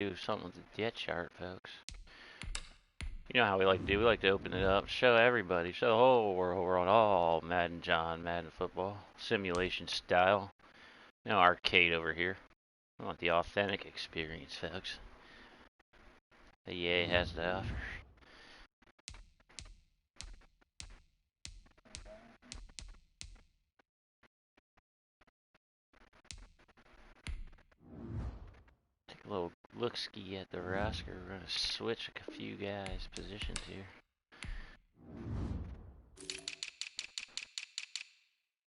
do something with the depth chart, folks. You know how we like to do. We like to open it up, show everybody, show the whole world we're on all Madden John, Madden football, simulation style. No arcade over here. I want the authentic experience, folks. The EA has to offer. Take a little look-ski at the roster. We're going to switch a few guys' positions here.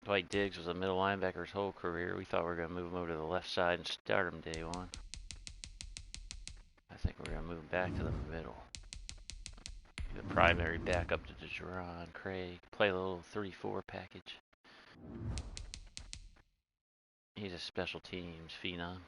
Dwight Diggs was a middle linebacker his whole career. We thought we were going to move him over to the left side and start him day one. I think we're going to move back to the middle. The primary backup to DeJeron, Craig. Play a little 3-4 package. He's a special teams phenom.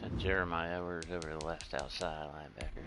Send Jeremiah Edwards over to the left outside linebacker.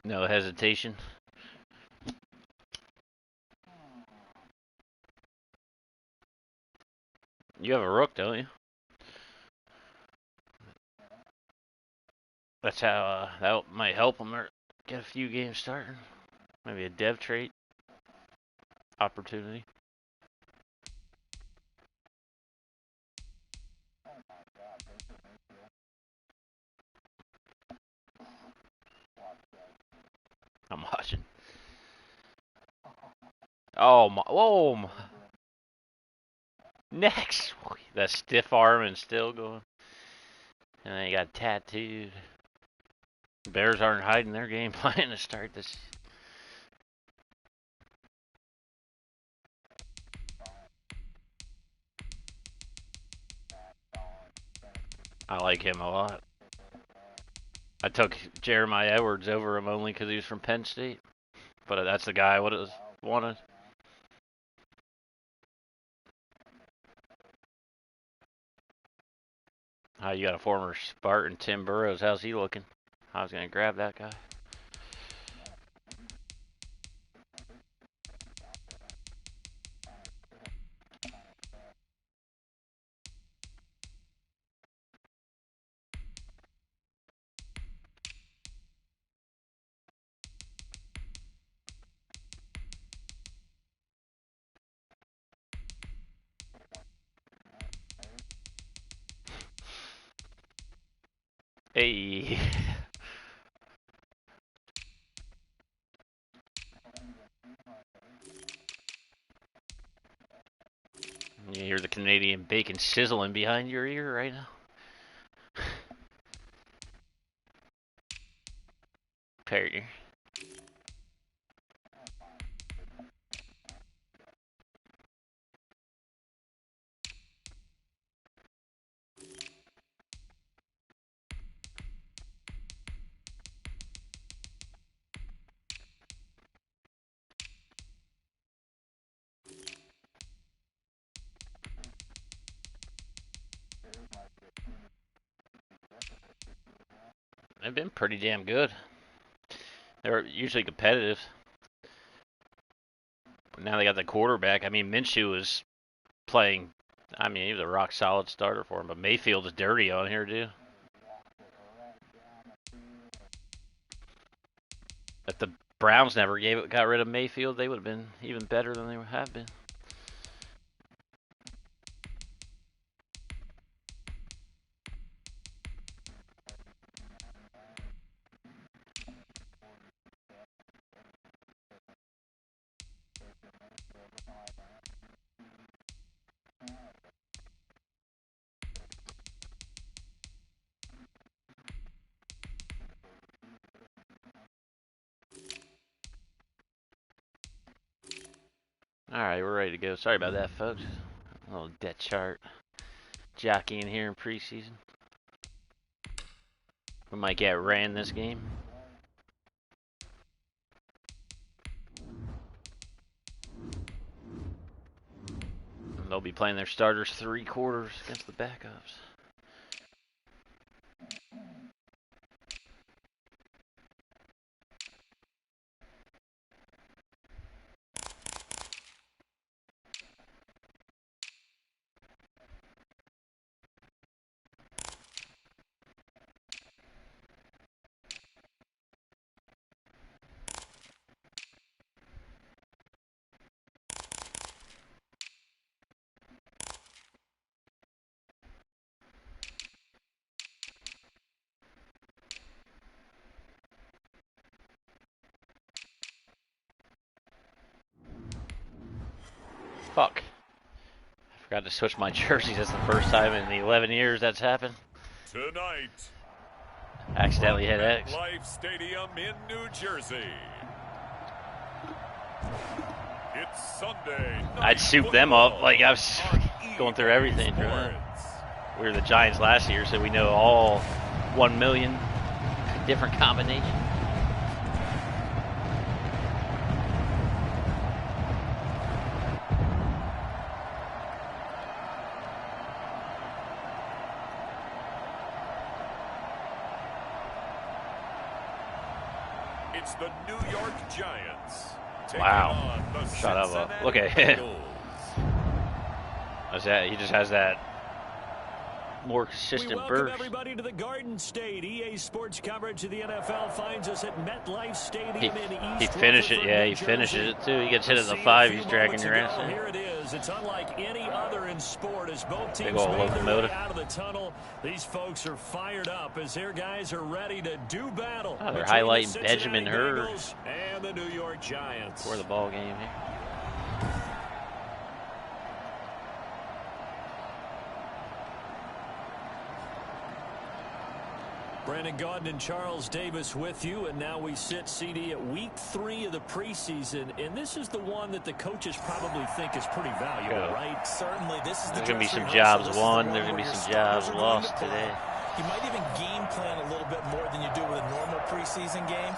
No hesitation. You have a rook, don't you? That's how that might help him get a few games starting. Maybe a dev trait opportunity. I'm watching. Oh my! Whoa! My. Next, that stiff arm and still going. And then he got tattooed. Bears aren't hiding their game plan to start this. I like him a lot. I took Jeremiah Edwards over him only because he was from Penn State. But that's the guy I would have wanted. You got a former Spartan, Tim Burrows. How's he looking? I was going to grab that guy. Hey. You hear the Canadian bacon sizzling behind your ear right now. Perry. They've been pretty damn good. They're usually competitive. But now they got the quarterback. I mean, Minshew was playing. I mean, he was a rock solid starter for him. But Mayfield's dirty on here, too. If the Browns never got rid of Mayfield, they would have been even better than they have been. Alright, we're ready to go. Sorry about that, folks. A little depth chart jockeying here in preseason. We might get ran this game. And they'll be playing their starters 3 quarters against the backups. Fuck. I forgot to switch my jerseys. That's the first time in the 11 years that's happened. Tonight, accidentally hit X. MetLife Stadium in New Jersey. It's Sunday. I'd soup them up like I was going through everything for them. We were the Giants last year, so we know all 1 million different combinations. It's the New York Giants. Wow. Shut up. Look at him. He just has that more consistent burst. Welcome everybody to the Garden State. EA Sports coverage of the NFL finds us at MetLife Stadium in East He finishes it. Yeah, he finishes it too. He gets hit at the 5. He's dragging your ass in. Here it is. It's unlike any other in sport as both teams Big old make their way locomotive. out of the tunnel. These folks are fired up as their guys are ready to do battle. Oh, they're highlighting Benjamin Hurd and the New York Giants for the ball game here. Brandon Gaudin and Charles Davis with you, and now we sit, CD, at week 3 of the preseason, and this is the one that the coaches probably think is pretty valuable, right? Certainly, this is There's going to be some jobs won. There's going to be some jobs lost today. You might even game plan a little bit more than you do with a normal preseason game,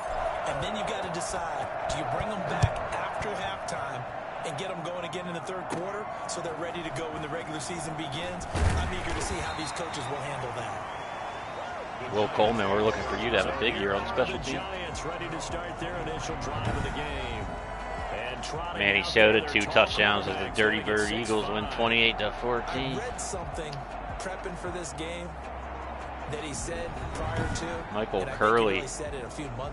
and then you got to decide, do you bring them back after halftime and get them going again in the third quarter so they're ready to go when the regular season begins? I'm eager to see how these coaches will handle that. Will Coleman, we're looking for you to have a big year on special teams. Giants ready to start their initial drive of the game. Manny Soda, 2 touchdowns as the Dirty Bird Eagles win 28-14. I read something prepping for this game that he said prior to. Michael Curley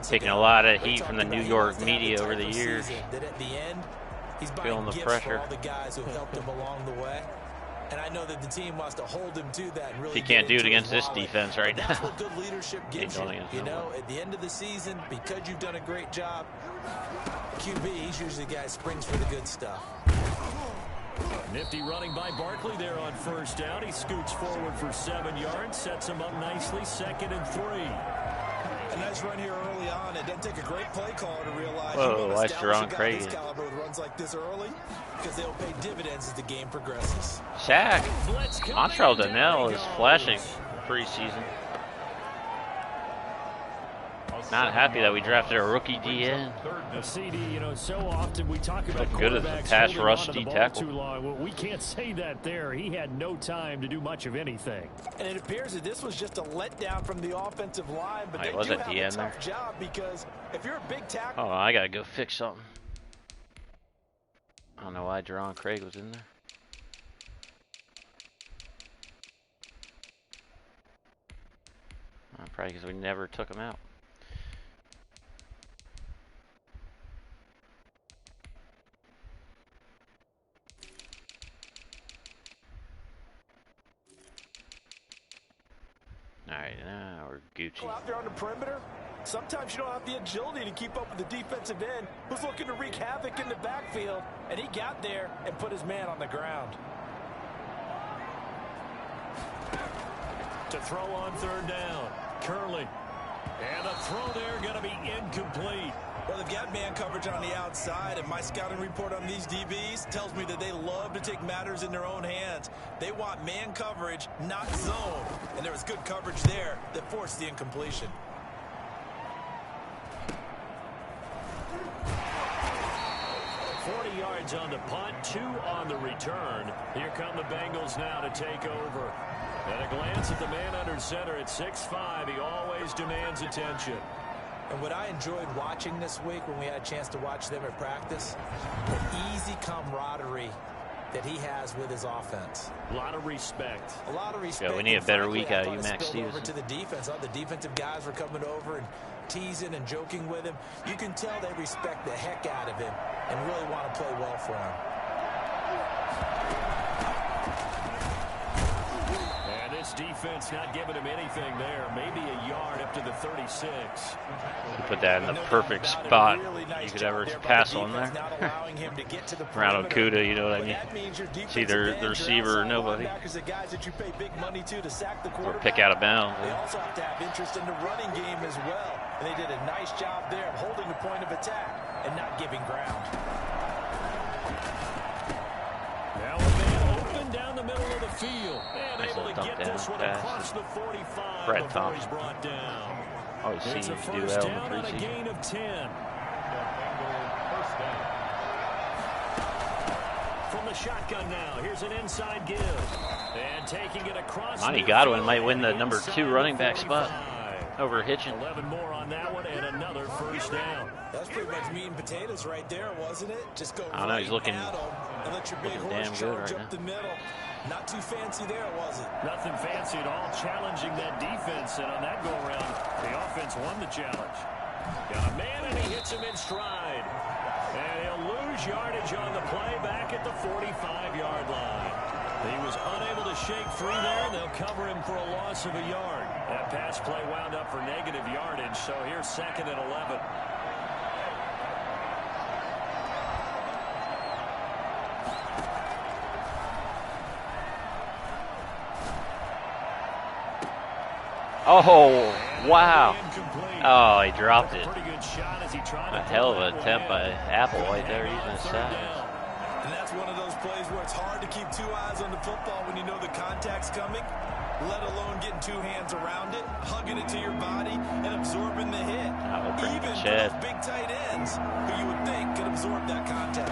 taking a lot of heat from the New York media over the years. That at the end, he's feeling the gifts pressure. for all the guys who helped him along the way. And I know that the team wants to hold him to that. And really He can't do it into against his this wallet. defense right But that's now. what good leadership gives you. You know, at the end of the season, because you've done a great job, QB, he's usually the guy who springs for the good stuff. Nifty running by Barkley there on first down. He scoots forward for 7 yards, sets him up nicely, 2nd and 3. A nice run here early on. It doesn't take a great play caller to realize whoa, watch Jerron Craig. This caliber with runs like this early because they'll pay dividends as the game progresses. Sack. Montreal Donnell is flashing preseason. Not happy that we drafted a rookie DN. CD, you know, so often we talk about good as a quarterbacks pass holding rush onto the D ball tackle. too long. Well, we can't say that there. He had no time to do much of anything. And it appears that this was just a letdown from the offensive line, but they was do at have the a end tough there. job because if you're a big tackle. Oh, I gotta go fix something. I don't know why Jerron Craig was in there. Probably because we never took him out. All right, now we're Gucci. Out there on the perimeter, sometimes you don't have the agility to keep up with the defensive end who's looking to wreak havoc in the backfield, and he got there and put his man on the ground. To throw on 3rd down, Curley. And a throw there going to be incomplete. Well, they've got man coverage on the outside, and my scouting report on these DBs tells me that they love to take matters in their own hands. They want man coverage, not zone. And there was good coverage there that forced the incompletion. Yards on the punt, 2 on the return. Here come the Bengals now to take over. And a glance at the man under center at 6'5", he always demands attention. And what I enjoyed watching this week when we had a chance to watch them at practice, the easy camaraderie that he has with his offense. A lot of respect. A lot of respect. Yeah, we need a better week out of you, Max Stevenson. Over to the defense. All the defensive guys were coming over and teasing and joking with him. You can tell they respect the heck out of him and really want to play well for him. And this defense not giving him anything there. Maybe a yard up to the 36. Put that in the perfect spot you could ever pass on there. Around Okuda, you know what I mean? It's either the receiver or nobody. Or pick out of bounds. They also have to have interest in the running game as well. And they did a nice job there of holding the point of attack and not giving ground. Now a man open down the middle of the field. And Nice able to little get dump this down one pass. across the 45 Brett before Thompson. he's brought down. Always It's see a you do first well in down the on a preseason. gain of 10. From the shotgun now, here's an inside give. And taking it across. Monty Godwin might win the number 2 running back spot over Hitchin. 11 more on that one and another first down. That's pretty much meat and potatoes right there, wasn't it? Just go I don't know, he's looking at him and let your big horse damn good charge right up the middle. Not too fancy there, was it? Nothing fancy at all, challenging that defense, and on that go-around, the offense won the challenge. Got a man, and he hits him in stride. And he'll lose yardage on the play back at the 45-yard line. He was unable to shake free there, and they'll cover him for a loss of a yard. That pass play wound up for negative yardage, so here's 2nd and 11. Oh, wow. Oh, he dropped it. A hell of an attempt by Applewhite there using his size. And that's one of those plays where it's hard to keep 2 eyes on the football when you know the contact's coming, let alone getting 2 hands around it, hugging it to your body, and absorbing the hit. Even for those big tight ends who you would think could absorb that contact.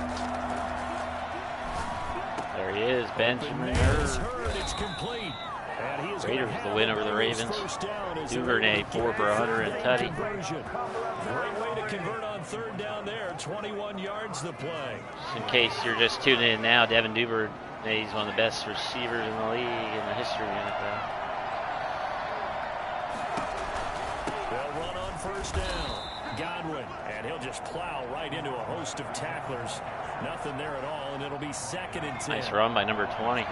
There he is, Benjamin Hurd. It's complete. Raiders with the win over the Ravens. Duvernay 4 for 100 and Tutty. Great way to convert on 3rd down there. 21 yards the play. In case you're just tuning in now, Devin Duvernay is one of the best receivers in the league in the history of the NFL. They'll run on 1st down. Godwin, and he'll just plow right into a host of tacklers. Nothing there at all, and it'll be 2nd and 10. Nice run by number 20.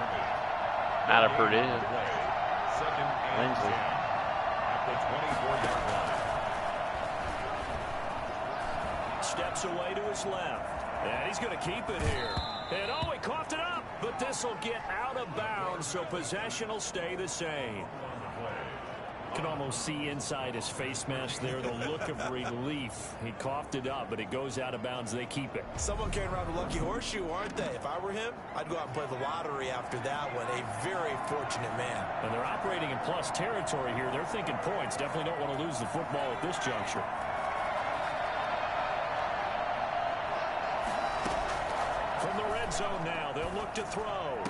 Out of Purdue. Second and Lindsay. 10 at the 24-yard line. Steps away to his left. And he's going to keep it here. And oh, he coughed it up. But this will get out of bounds, so possession will stay the same. You can almost see inside his face mask there the look of relief. He coughed it up, but it goes out of bounds. They keep it. Someone came around a lucky horseshoe, aren't they? If I were him, I'd go out and play the lottery after that one. A very fortunate man. And they're operating in plus territory here. They're thinking points. Definitely don't want to lose the football at this juncture. From the red zone now, they'll look to throw.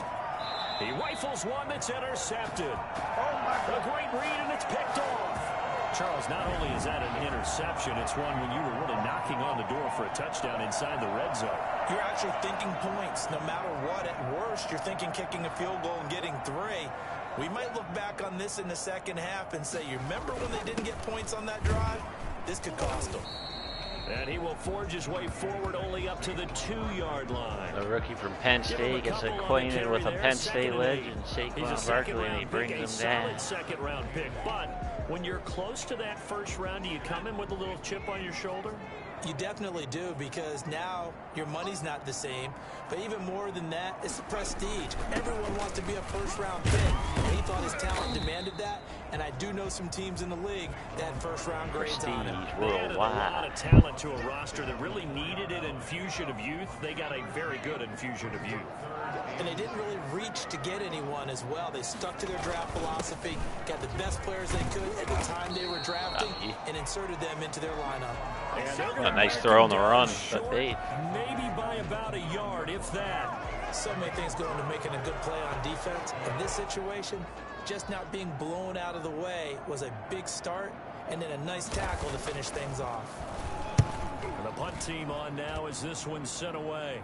He rifles one that's intercepted. A great read, and it's picked off. Charles, not only is that an interception, it's one when you were really knocking on the door for a touchdown inside the red zone. You're actually thinking points. No matter what, at worst, you're thinking kicking a field goal and getting 3. We might look back on this in the second half and say, you remember when they didn't get points on that drive? This could cost them. And he will forge his way forward only up to the 2-yard line. The rookie from Penn State gets acquainted with a Penn State legend, Saquon Barkley, and he brings him down. Second-round pick, but when you're close to that first round, do you come in with a little chip on your shoulder? You definitely do, because now your money's not the same. But even more than that, it's the prestige. Everyone wants to be a first-round pick. And he thought his talent demanded that. And I do know some teams in the league that had first-round grades on him. Worldwide. They added a lot of talent to a roster that really needed an infusion of youth. They got a very good infusion of youth. And they didn't really reach to get anyone as well. They stuck to their draft philosophy, got the best players they could at the time they were drafting, and inserted them into their lineup. A nice throw on the run, but bait. Maybe by about a yard, if that. So many things go into making a good play on defense. In this situation, just not being blown out of the way was a big start, and then a nice tackle to finish things off. And the punt team on now as this one's sent away.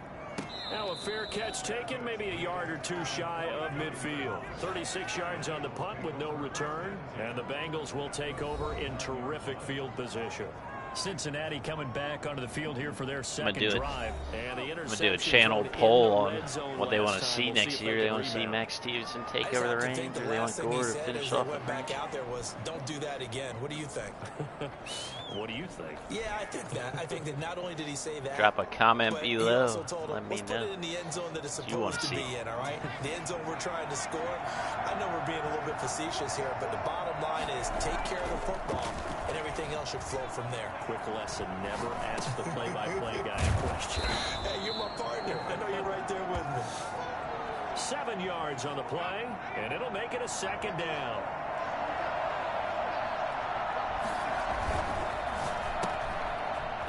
Now a fair catch taken, maybe a yard or two shy of midfield. 36 yards on the punt with no return. And the Bengals will take over in terrific field position. Cincinnati coming back onto the field here for their second drive. And the I'm going to do a channel poll on what they want to see next year. They want to see Max Stevenson take over the reins, or they want Gore to finish off. Went back out there was, don't do that again. What do you think? What do you think? Yeah, I think that. I think that not only did he say that, drop a comment below. Let me let's put it in the end zone that it's supposed to be in, all right? The end zone we're trying to score. I know we're being a little bit facetious here, but the bottom line is take care of the football, and everything else should flow from there. Quick lesson, never ask the play-by-play guy a question. Hey, you're my partner. I know you're right there with me. 7 yards on the play, and it'll make it a second down.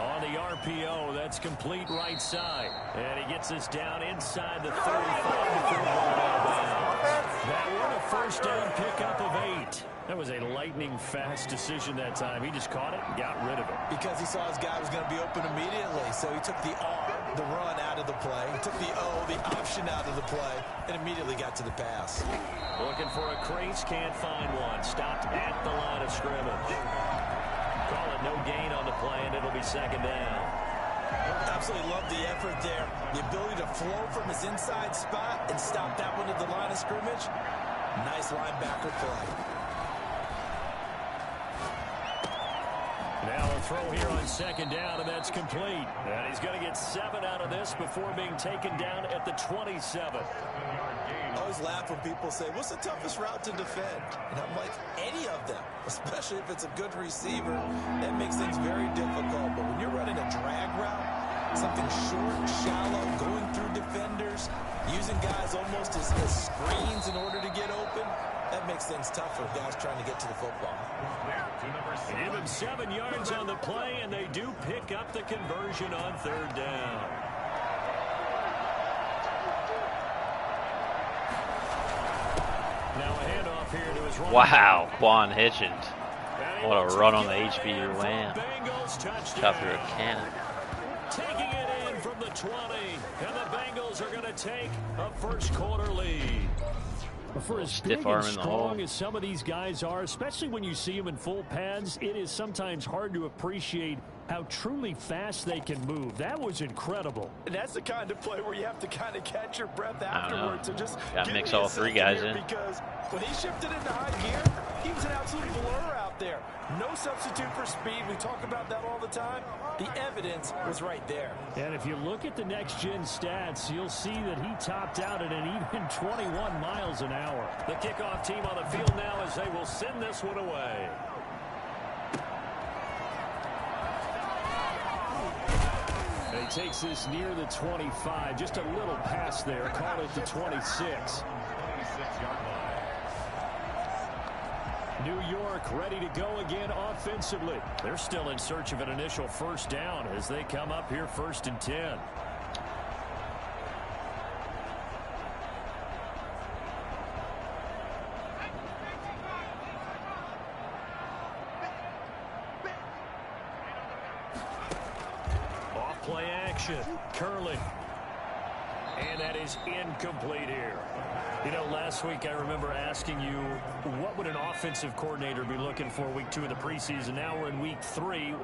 On the RPO, that's complete right side. And he gets us down inside the 35 before going out of bounds. That one a first down pickup of 8. That was a lightning-fast decision that time. He just caught it and got rid of it. Because he saw his guy was going to be open immediately. So he took the R, the run, out of the play. He took the O, the option, out of the play, and immediately got to the pass. Looking for a crease, can't find one. Stopped at the line of scrimmage. Call it no gain on the play, and it'll be second down. Absolutely love the effort there. The ability to flow from his inside spot and stop that one at the line of scrimmage. Nice linebacker play. Now a throw here on second down, and that's complete. And he's going to get 7 out of this before being taken down at the 27. I always laugh when people say, what's the toughest route to defend? And I'm like, any of them, especially if it's a good receiver. That makes things very difficult. But when you're running a drag route, something short, shallow, going through defenders, using guys almost as screens in order to get open, that makes things tough for guys trying to get to the football. Give him 7 yards on the play, and they do pick up the conversion on third down. Now a handoff here to his running back. Wow, Quan Hitchens. What a run on the HB Lamb. Shot through a cannon. Taking it in from the 20, and the Bengals are going to take a first quarter lead. For as Stiff big arm and in the strong hole. as some of these guys are, especially when you see them in full pads, it is sometimes hard to appreciate how truly fast they can move. That was incredible. And that's the kind of play where you have to kind of catch your breath afterwards. So just got to mix all three guys in. Because when he shifted into high gear, he was an absolute blur out there. No substitute for speed. We talk about that all the time. The evidence was right there. And if you look at the next-gen stats, you'll see that he topped out at an even 21 miles an hour. The kickoff team on the field now as they will send this one away. He takes this near the 25, just a little past there, call it the 26. 26-yard line. New York ready to go again offensively. They're still in search of an initial first down as they come up here 1st and 10. Play action. Curling. And that is incomplete here. You know, last week I remember asking you, what would an offensive coordinator be looking for week 2 of the preseason? Now we're in week 3.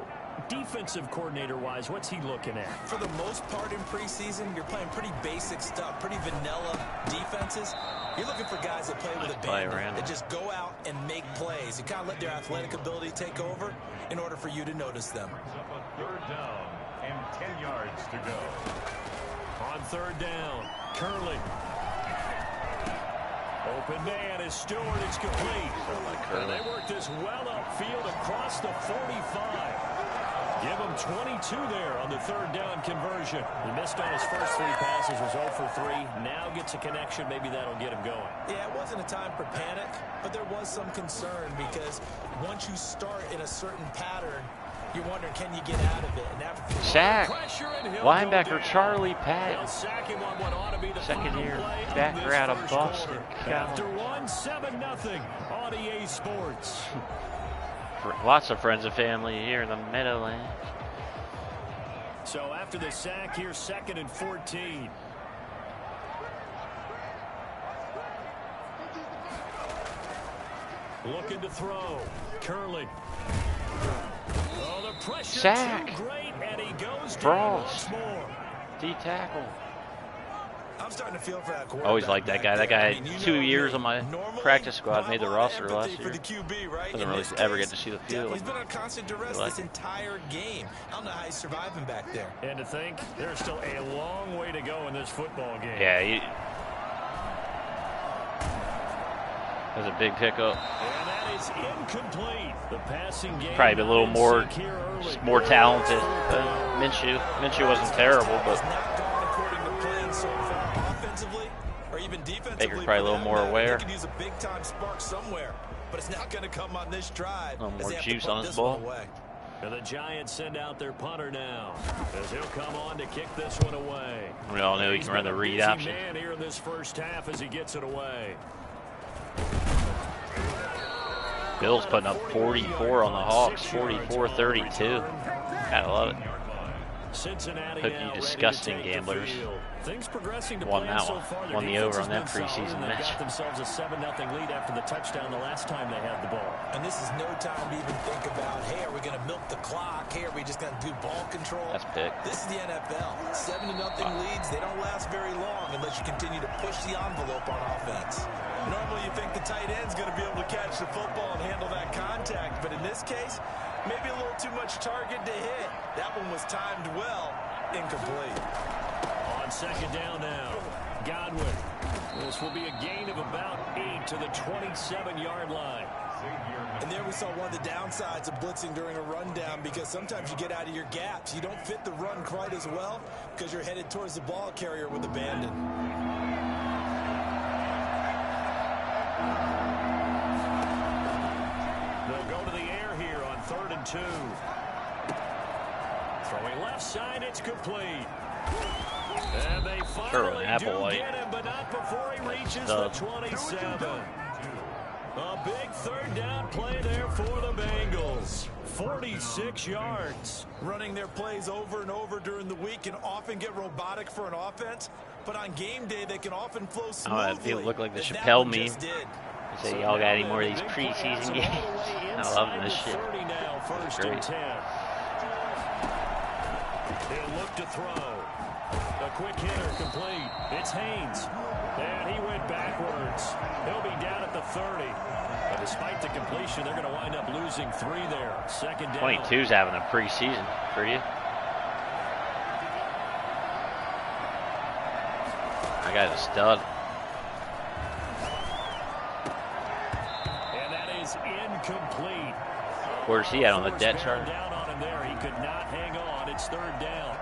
Defensive coordinator-wise, what's he looking at? For the most part in preseason, you're playing pretty basic stuff, pretty vanilla defenses. You're looking for guys that play with abandon, that just go out and make plays and kind of let their athletic ability take over in order for you to notice them. Up on 3rd down and 10 yards to go. On 3rd down, Curling. Open man is Stewart. It's complete. And they work this well upfield across the 45. Give him 22 there on the 3rd down conversion. He missed on his first 3 passes, was 0 for 3. Now gets a connection. Maybe that'll get him going. Yeah, it wasn't a time for panic, but there was some concern because once you start in a certain pattern, you're wondering, can you get out of it? And after Sack. Linebacker Charlie Patton. Second year backer out of Boston. After 7-0 on EA Sports. Lots of friends and family here in the Meadowlands. So after the sack here, 2nd and 14. Looking to throw. Curling. Oh, the pressure sack. Too great, and he goes Frost. once more. D-tackle. I'm starting to feel for that quarterback. Always like that guy. That guy had 2 years on my practice squad, made the roster last year. For the QB, right? Doesn't really ever get to see the field. He's been on constant duress this entire game. I don't know how he's surviving back there. And to think, there's still a long way to go in this football game. Yeah, that was a big pickup. And that is incomplete. The passing game probably a little more talented than Minshew. Minshew wasn't terrible, but Baker's probably a little more aware. They could use a big-time spark somewhere, but it's not going to come on this drive. A little more juice on his ball. And the Giants send out their punter now, as he'll come on to kick this one away. We all know he can run the read option. Man here in this first half as he gets it away. Bill's putting up 44 on the Hawks, 44-32. Gotta love it. Cincinnati Hope you disgusting gamblers won that one. Won the over on that preseason match. Got themselves a 7-0 lead after the touchdown the last time they had the ball. And this is no time to even think about, hey, are we going to milk the clock? Hey, are we just going to do ball control? That's big. This is the NFL. 7-0 leads, they don't last very long unless you continue to push the envelope on offense. Normally you think the tight end's going to be able to catch the football and handle that contact, but in this case, maybe a little too much target to hit. That one was timed well. Incomplete. On 2nd down now, Godwin. This will be a gain of about 8 to the 27-yard line. And there we saw one of the downsides of blitzing during a rundown, because sometimes you get out of your gaps. You don't fit the run quite as well because you're headed towards the ball carrier with abandon. They'll go to the air here on 3rd and 2. Throwing left side, it's complete. And they finally do get him, but not before he reaches the 27. A big third down play there for the Bengals. 46 yards. Running their plays over and over during the week can often get robotic for an offense, but on game day they can often flow smoothly. They look like the Chappelle meme. They say, y'all got any more of these preseason games? I love this shit. It's great. He'll look to throw. A quick hitter complete. It's Haynes. And he went backwards. He'll be down at the 30. But despite the completion, they're going to wind up losing 3 there. Second down. 22's having a preseason for you. I got a stud. And that is incomplete. Where's he at on the depth chart? Down on him there. He could not hang on. It's third down.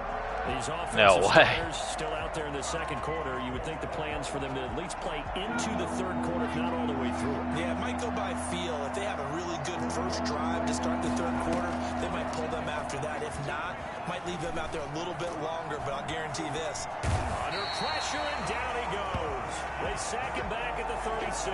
These No offensive way. starters still out there in the second quarter. You would think the plans for them to at least play into the third quarter, if not all the way through. Yeah, it might go by feel. If they have a really good first drive to start the third quarter, they might pull them after that. If not, might leave them out there a little bit longer, but I'll guarantee this. Under pressure, and down he goes. They sack him back at the 36.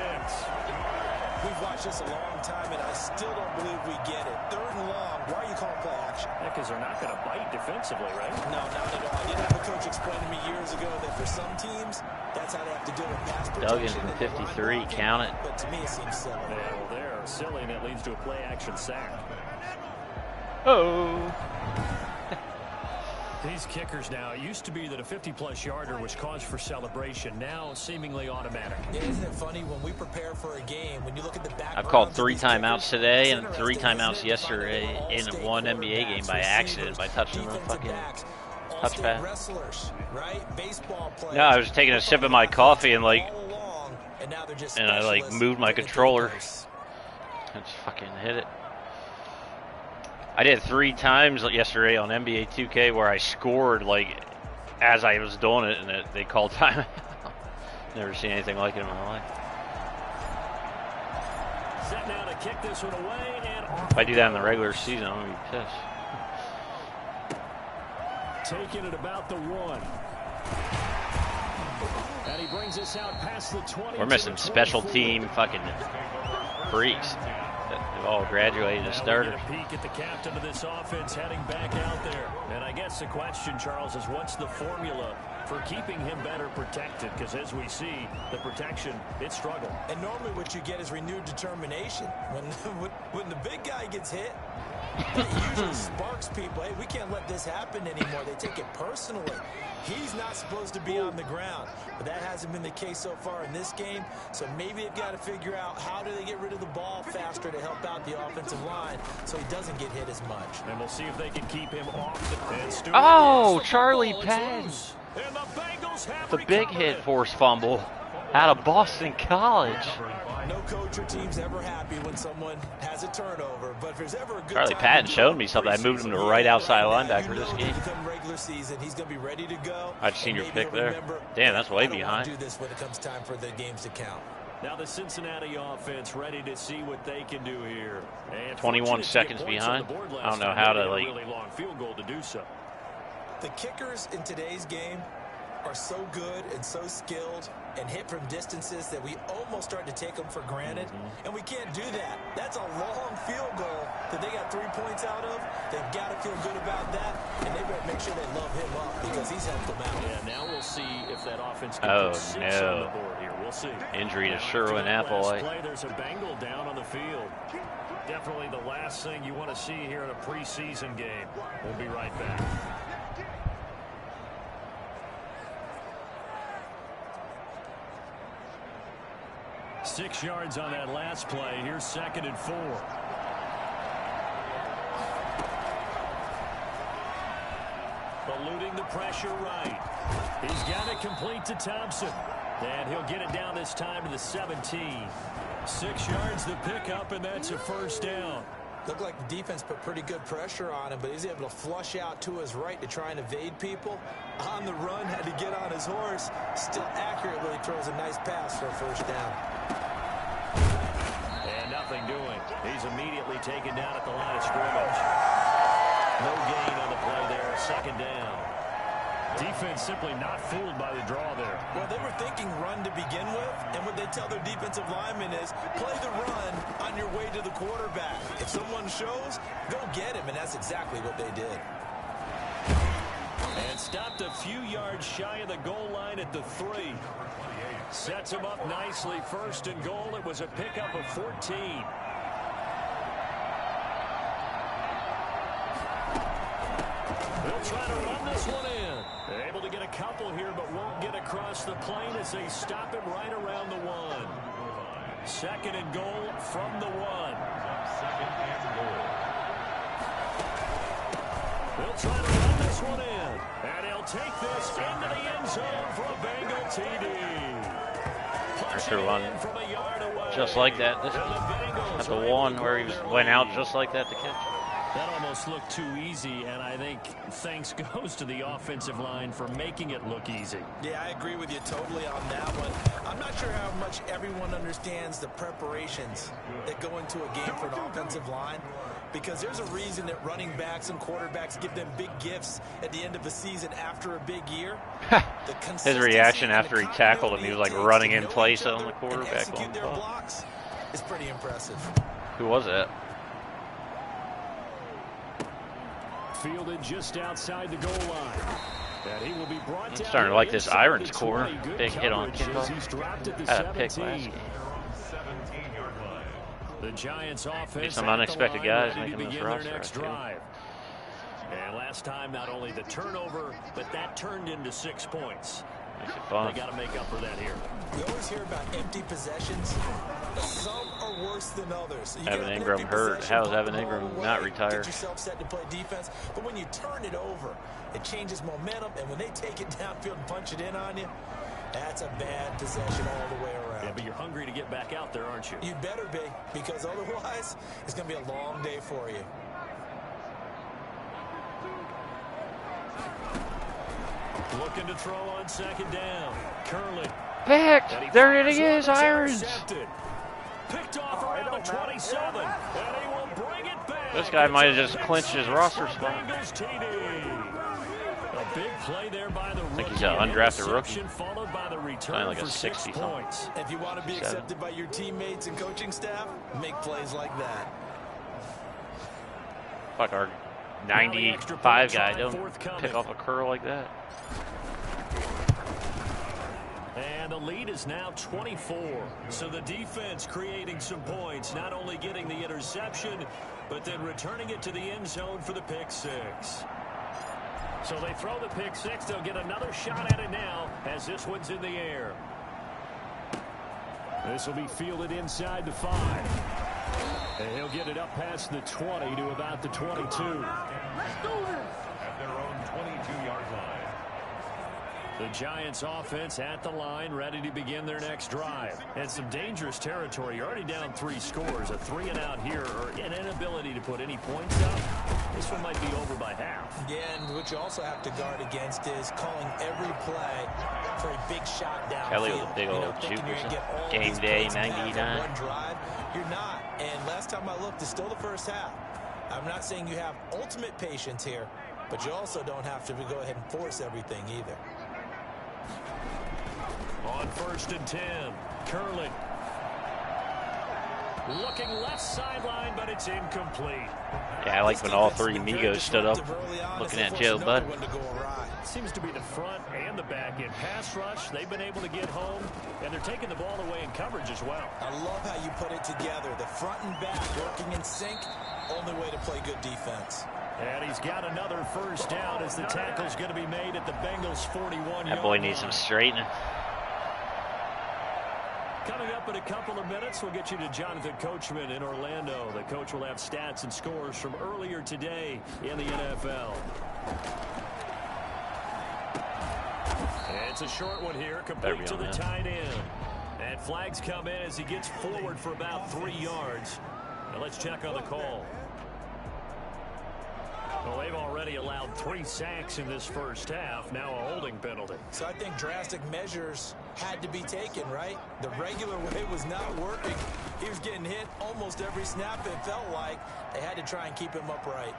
We've watched this a long time, and I still don't believe we get it. Third and long, why are you calling play action? Because they're not going to bite defensively, right? No, not at all. I did have a coach explain to me years ago that for some teams, that's how they have to deal with pass protection. Duggan from 53, count it. But to me, it seems silly. Yeah, well, they're silly, and it leads to a play action sack. Oh. These kickers now, it used to be that a 50-plus yarder was cause for celebration. Now, seemingly automatic. Yeah, isn't it funny when we prepare for a game, when you look at the back. I've called 3 timeouts today and 3 timeouts yesterday in one NBA game by accident by touching the fucking touchpad. No, I was taking a sip of my coffee and I moved my controller. I just fucking hit it. I did 3 times yesterday on NBA 2K where I scored as I was doing it, and they called time. Never seen anything like it in my life. Set now to kick this one away, and if I do that in the regular season, I'm gonna be pissed. Taking it about the 1. And he brings us out past the 20. We're missing special team fucking freaks. They've all graduated as starters. A peek at the captain of this offense heading back out there. And I guess the question, Charles, is what's the formula for keeping him better protected? Because as we see, the protection, it struggled. And normally what you get is renewed determination. When the big guy gets hit, it usually sparks people. Hey, we can't let this happen anymore. They take it personally. He's not supposed to be on the ground, but that hasn't been the case so far in this game. So maybe they've got to figure out how do they get rid of the ball faster to help out the offensive line so he doesn't get hit as much. And we'll see if they can keep him off the Oh, Charlie Patton. The big hit force fumble out of Boston College. No coach or team's ever happy when someone has a turnover, but if there's ever a good Charlie Patton showed me something. I moved him to right outside linebacker this game. Regular season, he's going to be ready to go. I'd seen your pick there. Damn, that's way behind. Do this when it comes time for the games to count. Now the Cincinnati offense ready to see what they can do here. And 21 seconds behind. I don't know how to really long field goal to do so. The kickers in today's game are so good and so skilled and hit from distances that we almost start to take them for granted. And we can't do that. That's a long field goal that they got 3 points out of. They've got to feel good about that, and they better make sure they love him up because he's helped them out. Yeah, now we'll see if that offense can on the board here. We'll see. Injury to Sherwin Applewhite. There's a Bengal down on the field. Definitely the last thing you want to see here in a preseason game. We'll be right back. Six yards on that last play. Here's 2nd and 4. Eluding the pressure right. He's got it complete to Thompson. And he'll get it down this time to the 17. 6 yards the pickup, and that's a first down. Looked like the defense put pretty good pressure on him, but he's able to flush out to his right to try and evade people. On the run, had to get on his horse. Still accurately throws a nice pass for a first down. And nothing doing. He's immediately taken down at the line of scrimmage. No gain on the play there. 2nd down. Defense simply not fooled by the draw there. Well, they were thinking run to begin with, and what they tell their defensive linemen is play the run on your way to the quarterback. If someone shows, go get him, and that's exactly what they did. And stopped a few yards shy of the goal line at the 3. Sets him up nicely. 1st and goal. It was a pickup of 14. They'll try to run this one in. They're able to get a couple here, but won't get across the plane as they stop him right around the 1. 2nd and goal from the 1. 2nd and goal. They'll try to run this one in. And he'll take this into the end zone for a Bengal TD. After run just like that. This at the 1 where he went out just like that to catch. That almost looked too easy, and I think thanks goes to the offensive line for making it look easy. Yeah, I agree with you totally on that one. I'm not sure how much everyone understands the preparations that go into a game for an offensive line, because there's a reason that running backs and quarterbacks give them big gifts at the end of a season after a big year. His reaction after he tackled him, he was like running in place on the quarterback. It's pretty impressive. Who was that? Fielded just outside the goal line. And he will be brought I'm down starting to like this Irons the core. 20. Good Big hit on coverage as kickoff. he's dropped at the Had a pick 17. last game. 17-yard line. The Giants offense Some at the unexpected line, guys ready to making this begin their roster, next I feel. drive. And last time, not only the turnover, but that turned into 6 points. Makes it fun. They got to make up for that here. We always hear about empty possessions. Some are worse than others. You Evan get an Ingram empty hurt. possession, How's put Evan the ball Ingram away, not retired? Get yourself set to play defense. But when you turn it over, it changes momentum. And when they take it downfield and punch it in on you, that's a bad possession all the way around. Yeah, but you're hungry to get back out there, aren't you? You better be, because otherwise, it's going to be a long day for you. Looking to throw on 2nd down. Curley. Picked! There it is, Irons! Picked off around the 27. And he will bring it back. This guy might have just clinched his roster spot. Bengals TD. A big play there by the rookie. think he's an undrafted rookie. Followed by the return Kinda like a for 6 60 points. If you want to be accepted by your teammates and coaching staff, make plays like that. Fuck, our 95 guy don't pick off a curl like that. And the lead is now 24. So the defense creating some points, not only getting the interception, but then returning it to the end zone for the pick 6. So they throw the pick 6. They'll get another shot at it now as this one's in the air. This will be fielded inside the 5. And he'll get it up past the 20 to about the 22. At their own 22-yard line. The Giants offense at the line, ready to begin their next drive. And some dangerous territory. You're already down 3 scores. A 3-and-out here, or an inability to put any points up. This one might be over by half. Yeah, and what you also have to guard against is calling every play for a big shot downfield. Kelly was a big old juicer. Game day, 99. One drive, you're not. And last time I looked, it's still the first half. I'm not saying you have ultimate patience here, but you also don't have to go ahead and force everything either. On 1st and 10, Curley. Looking left sideline, but it's incomplete. Yeah, I like when all 3 Migos stood up looking at Joe Bud. Seems to be the front and the back end. Pass rush, they've been able to get home, and they're taking the ball away in coverage as well. I love how you put it together. The front and back working in sync, only way to play good defense. And he's got another first down as the tackle's going to be made at the Bengals 41-yard That boy needs some straightening. Coming up in a couple of minutes, we'll get you to Jonathan Coachman in Orlando. The coach will have stats and scores from earlier today in the NFL. And it's a short one here, complete to the tight end. And flags come in as he gets forward for about 3 yards. Now let's check on the call. Well, they've already allowed 3 sacks in this first half. Now a holding penalty. So I think drastic measures had to be taken, right? The regular way was not working. He was getting hit almost every snap. It felt like they had to try and keep him upright.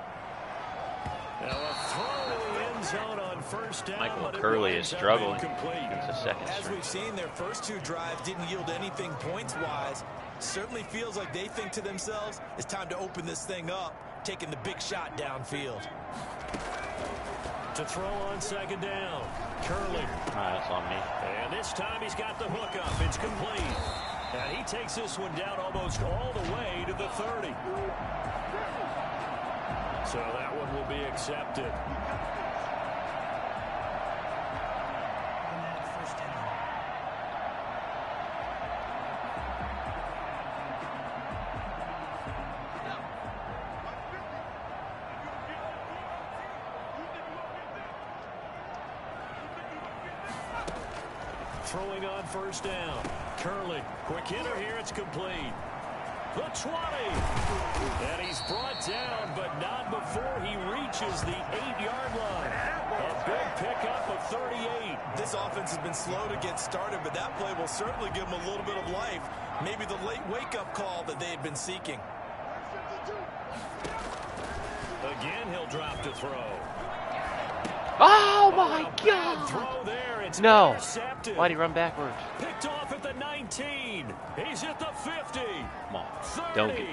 Now a throw to the end zone on first down. Michael but it Curley is winds up struggling incomplete. against the second As string. we've seen, their first two drives didn't yield anything points-wise. Certainly feels like they think to themselves, it's time to open this thing up, taking the big shot downfield. To throw on second down. Curley. That's on me. And this time he's got the hook up. It's complete. And he takes this one down almost all the way to the 30. So that one will be accepted. Throwing on first down. Curley. Quick hitter here. It's complete. The 20. And he's brought down, but not before he reaches the 8-yard line. A big pickup of 38. This offense has been slow to get started, but that play will certainly give them a little bit of life. Maybe the late wake-up call that they had been seeking. Again, he'll drop to throw. Oh my God! Throw there. It's No. intercepted. Why'd he run backwards? Picked off at the 19. He's at the 50. Come on. 30. Don't get.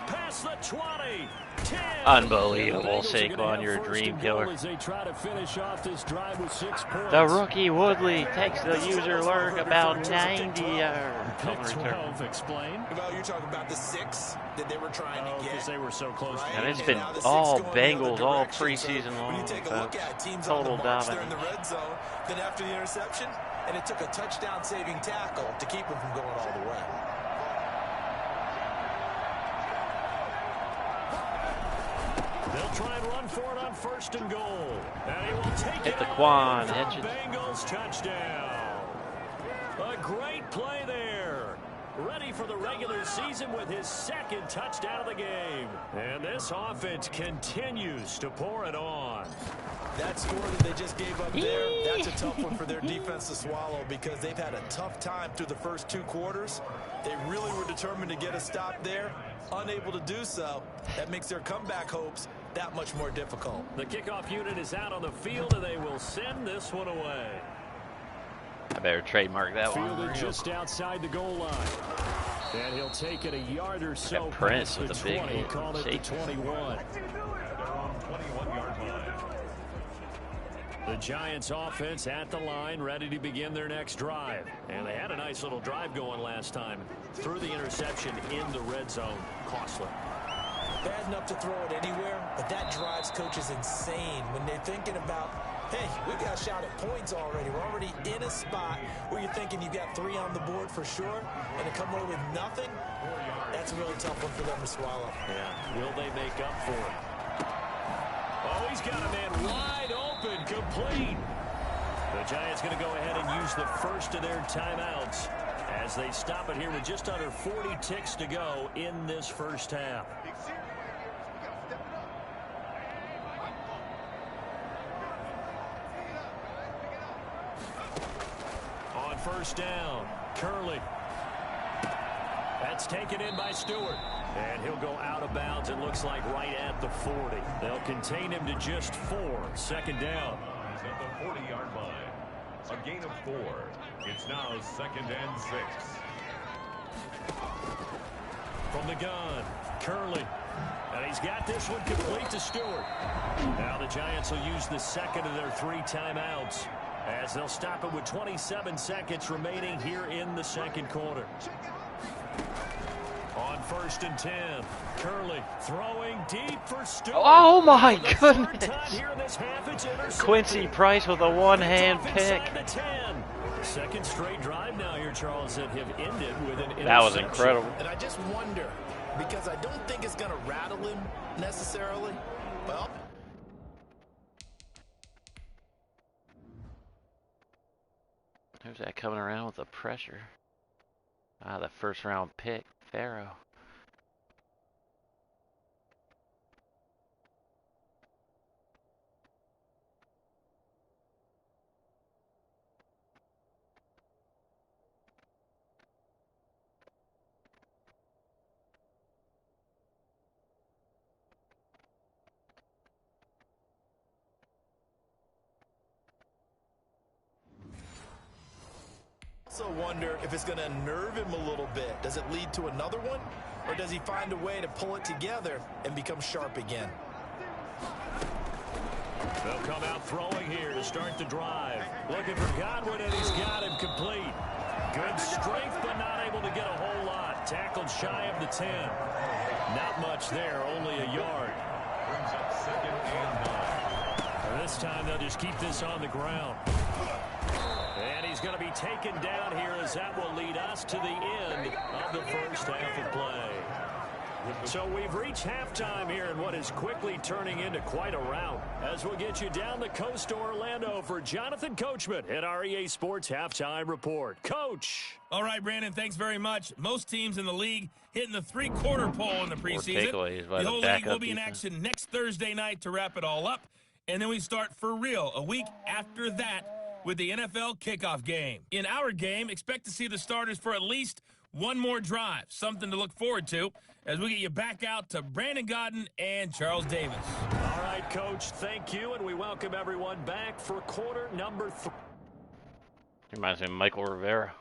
Past the 20. 10. Unbelievable, The Bengals are gonna Saquon, have you're a first dream and goal killer. As they try to finish off this drive with 6 points. The rookie Woodley takes the user lurk about 90 yards. Pick 12, explain. Well, you're talking about the 6 that they were trying to get. Because they were so close. Right. And it's And been now the six all going the other Bengals all direction. preseason So long. when you take a look folks. at teams Total on the march, they're in dominance. the red zone. Then after the interception, and it took a touchdown-saving tackle to keep them from going all the way. They'll try and run for it on first and goal. And he will take Hit it the all Quan, in for Hitchens. Bengals touchdown. A great play there. Ready for the regular season with his second touchdown of the game. And this offense continues to pour it on. That score that they just gave up there, that's a tough one for their defense to swallow because they've had a tough time through the first 2 quarters. They really were determined to get a stop there. Unable to do so, that makes their comeback hopes that much more difficult. The kickoff unit is out on the field, and they will send this one away. I better trademark that one. Fielded just outside the goal line. And he'll take it a yard or so Got Prince past with the a big 20, hit. call it the Safety. 21. They're on 21-yard line. The Giants offense at the line, ready to begin their next drive. And they had a nice little drive going last time. Through the interception in the red zone. Costly. Bad enough to throw it anywhere, but that drives coaches insane when they're thinking about, hey, we got a shot at points already. We're already in a spot where you're thinking you got 3 on the board for sure, and to come away with nothing, that's a really tough one for them to swallow. Yeah. Will they make up for it? Oh, he's got a man wide open, complete. The Giants going to go ahead and use the first of their timeouts as they stop it here with just under 40 ticks to go in this first half. On first down, Curley. That's taken in by Stewart. And he'll go out of bounds, it looks like right at the 40. They'll contain him to just 4. Second down. He's at the 40-yard line. A gain of 4. It's now 2nd and 6. From the gun, Curley. And he's got this one complete to Stewart. Now the Giants will use the second of their 3 timeouts as they'll stop it with 27 seconds remaining here in the second quarter. On 1st and 10, Curley throwing deep for Stewart. Oh my For the third goodness. time here in this half, it's intercepted. Quincy Price with a one-hand It's off pick. inside the 10. Second straight drive now here, Charles, that have ended with an interception. That was incredible. And I just wonder, because I don't think it's going to rattle him necessarily. Well, Who's that coming around with the pressure? Ah, the first-round pick, Farrow. Also wonder if it's going to unnerve him a little bit. Does it lead to another one? Or does he find a way to pull it together and become sharp again? They'll come out throwing here to start the drive. Looking for Godwin, and he's got him complete. Good strength, but not able to get a whole lot. Tackled shy of the 10. Not much there, only a yard. Brings up 2nd and 9. This time they'll just keep this on the ground. And he's going to be taken down here, as that will lead us to the end of the first half of play. So we've reached halftime here in what is quickly turning into quite a rout, as we'll get you down the coast to Orlando for Jonathan Coachman at our EA Sports Halftime Report. Coach. All right, Brandon, thanks very much. Most teams in the league hitting the three-quarter pole in the preseason. The whole league will be in action next Thursday night to wrap it all up. And then we start for real a week after that with the NFL kickoff game. In our game, expect to see the starters for at least one more drive, something to look forward to as we get you back out to Brandon Gaudin and Charles Davis. All right, Coach, thank you, and we welcome everyone back for quarter number 3. Reminds me of Michael Rivera.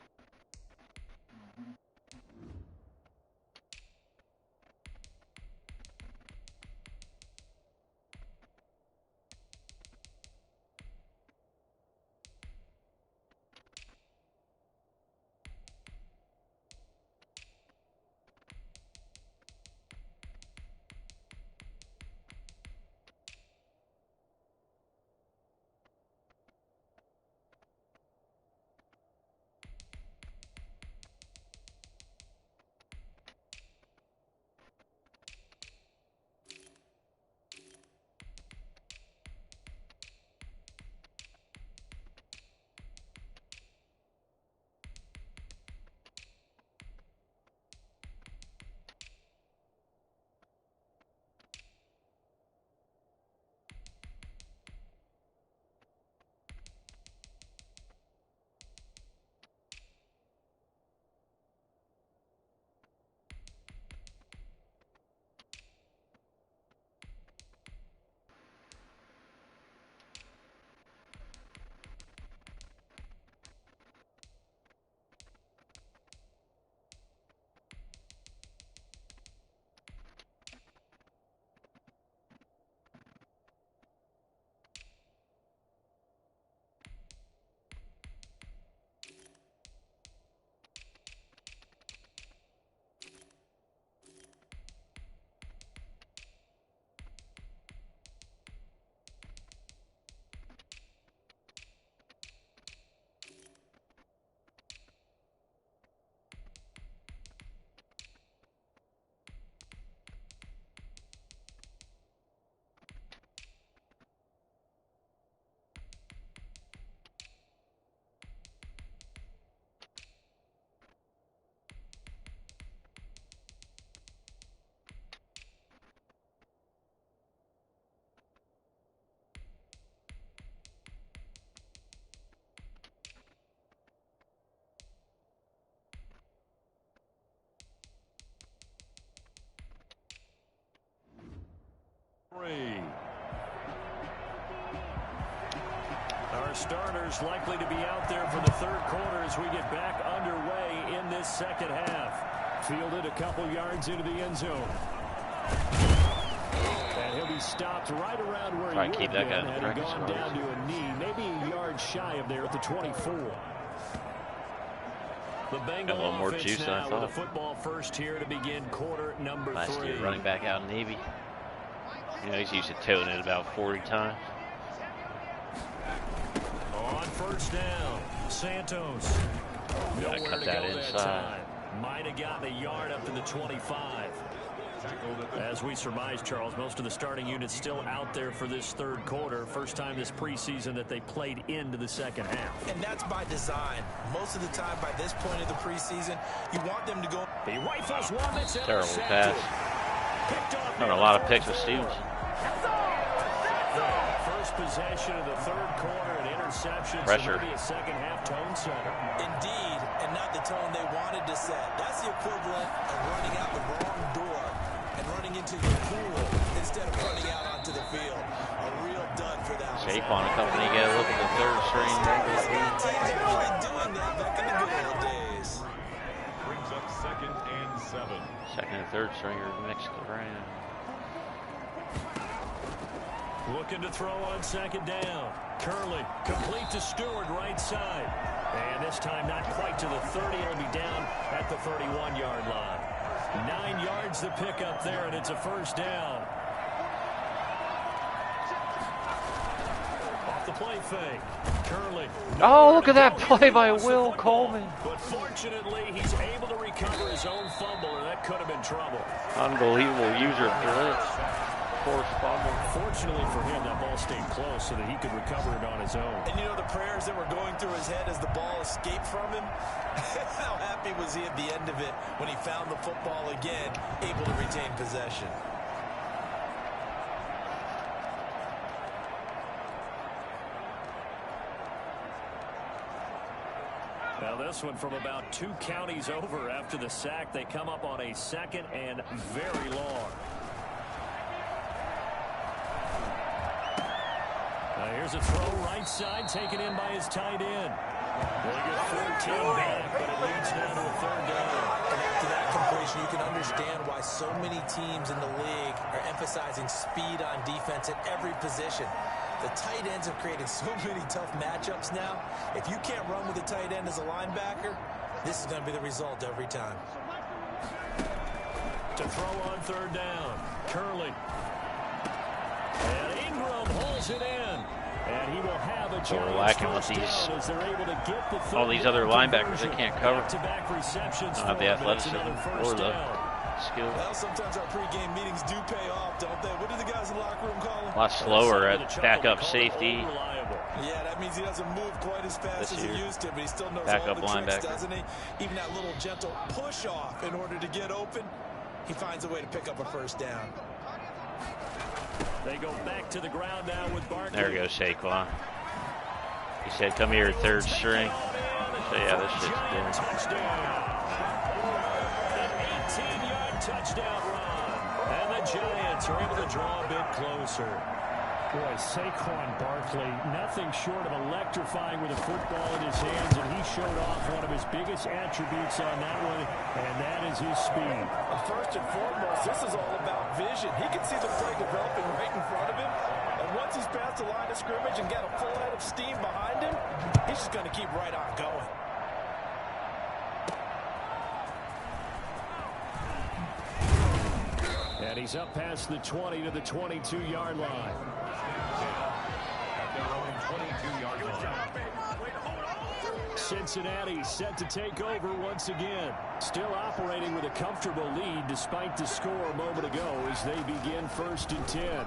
Our starters likely to be out there for the third quarter as we get back underway in this second half. Fielded a couple yards into the end zone. And he'll be stopped right around where he would have been had he gone down to a knee, maybe a yard shy of there at the 24. The Bengals offense now with the football first here to begin quarter number 3. Last year running back out in Navy. You know, he's used to toting it about 40 times. On first down, Santos. Gotta cut that inside. Might have gotten a yard up to the 25. As we surmise, Charles, most of the starting units still out there for this third quarter. First time this preseason that they played into the second half. And that's by design. Most of the time by this point of the preseason, you want them to go. He rifles one that's terrible pass. Not a lot of picks with Stevens. First possession of the third quarter, an interception. Pressure. So maybe a second half tone setter. Indeed, and not the tone they wanted to set. That's the equivalent of running out the wrong door and running into the pool instead of running out onto the field. A real dud for that. Saquon and company get a look at the third string. Teams are really doing that back in the good old Stringer mixed around. Looking to throw on second down. Curley, complete to Stewart, right side. And this time not quite to the 30. It'll be down at the 31-yard line. 9 yards to pick up there, and it's a first down. Off the play fake. Curley. Oh, look at that play by Will Coleman. But fortunately, he's able to recover his own fumble, or that could have been trouble. Unbelievable user blitz. Forced fumble. Fortunately for him, that ball stayed close so that he could recover it on his own. And you know the prayers that were going through his head as the ball escaped from him? How happy was he at the end of it when he found the football again, able to retain possession? Now this one from about 2 counties over after the sack. They come up on a second and very long. Here's a throw right side, taken in by his tight end. They get 14 back, but it leads now to a third down. And after that completion, you can understand why so many teams in the league are emphasizing speed on defense at every position. The tight ends have created so many tough matchups now. If you can't run with a tight end as a linebacker, this is going to be the result every time. To throw on third down, Curley. And Ingram holds it in. And he will have a so we're lacking with these, all these other linebackers that can't cover. Don't have the athleticism or the skill. Well, sometimes our pregame meetings do pay off, don't they? What do the guys in the locker room call them? A lot slower at backup safety. Yeah, that means he doesn't move quite as fast as he used to, but he still knows backup all the tricks, linebacker. doesn't he? Even that little gentle push off in order to get open, he finds a way to pick up a first down. They go back to the ground now with Barkley. There goes Saquon. He said, come here, third string. So, yeah, this shit's done. Touchdown. An 18-yard touchdown run. And the Giants are able to draw a bit closer. Boy, Saquon Barkley, nothing short of electrifying with a football in his hands, and he showed off one of his biggest attributes on that one, and that is his speed. First and foremost, this is all about vision. He can see the play developing right in front of him, and once he's past the line of scrimmage and got a full head of steam behind him, he's just going to keep right on going. And he's up past the 20 to the 22-yard line. Cincinnati set to take over once again. Still operating with a comfortable lead despite the score a moment ago as they begin 1st and 10.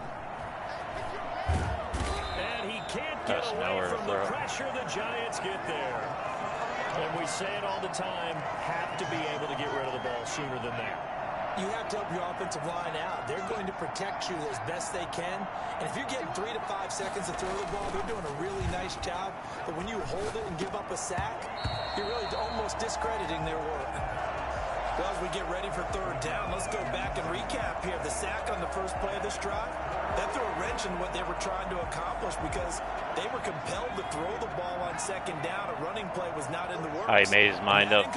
And he can't get away from the pressure the Giants get there. And we say it all the time, have to be able to get rid of the ball sooner than that. You have to help your offensive line out. They're going to protect you as best they can. And if you're getting 3 to 5 seconds to throw the ball, they're doing a really nice job. But when you hold it and give up a sack, you're really almost discrediting their work. Well, as we get ready for third down, let's go back and recap here. The sack on the first play of this drive, that threw a wrench in what they were trying to accomplish because they were compelled to throw the ball on second down. A running play was not in the works. He made his mind up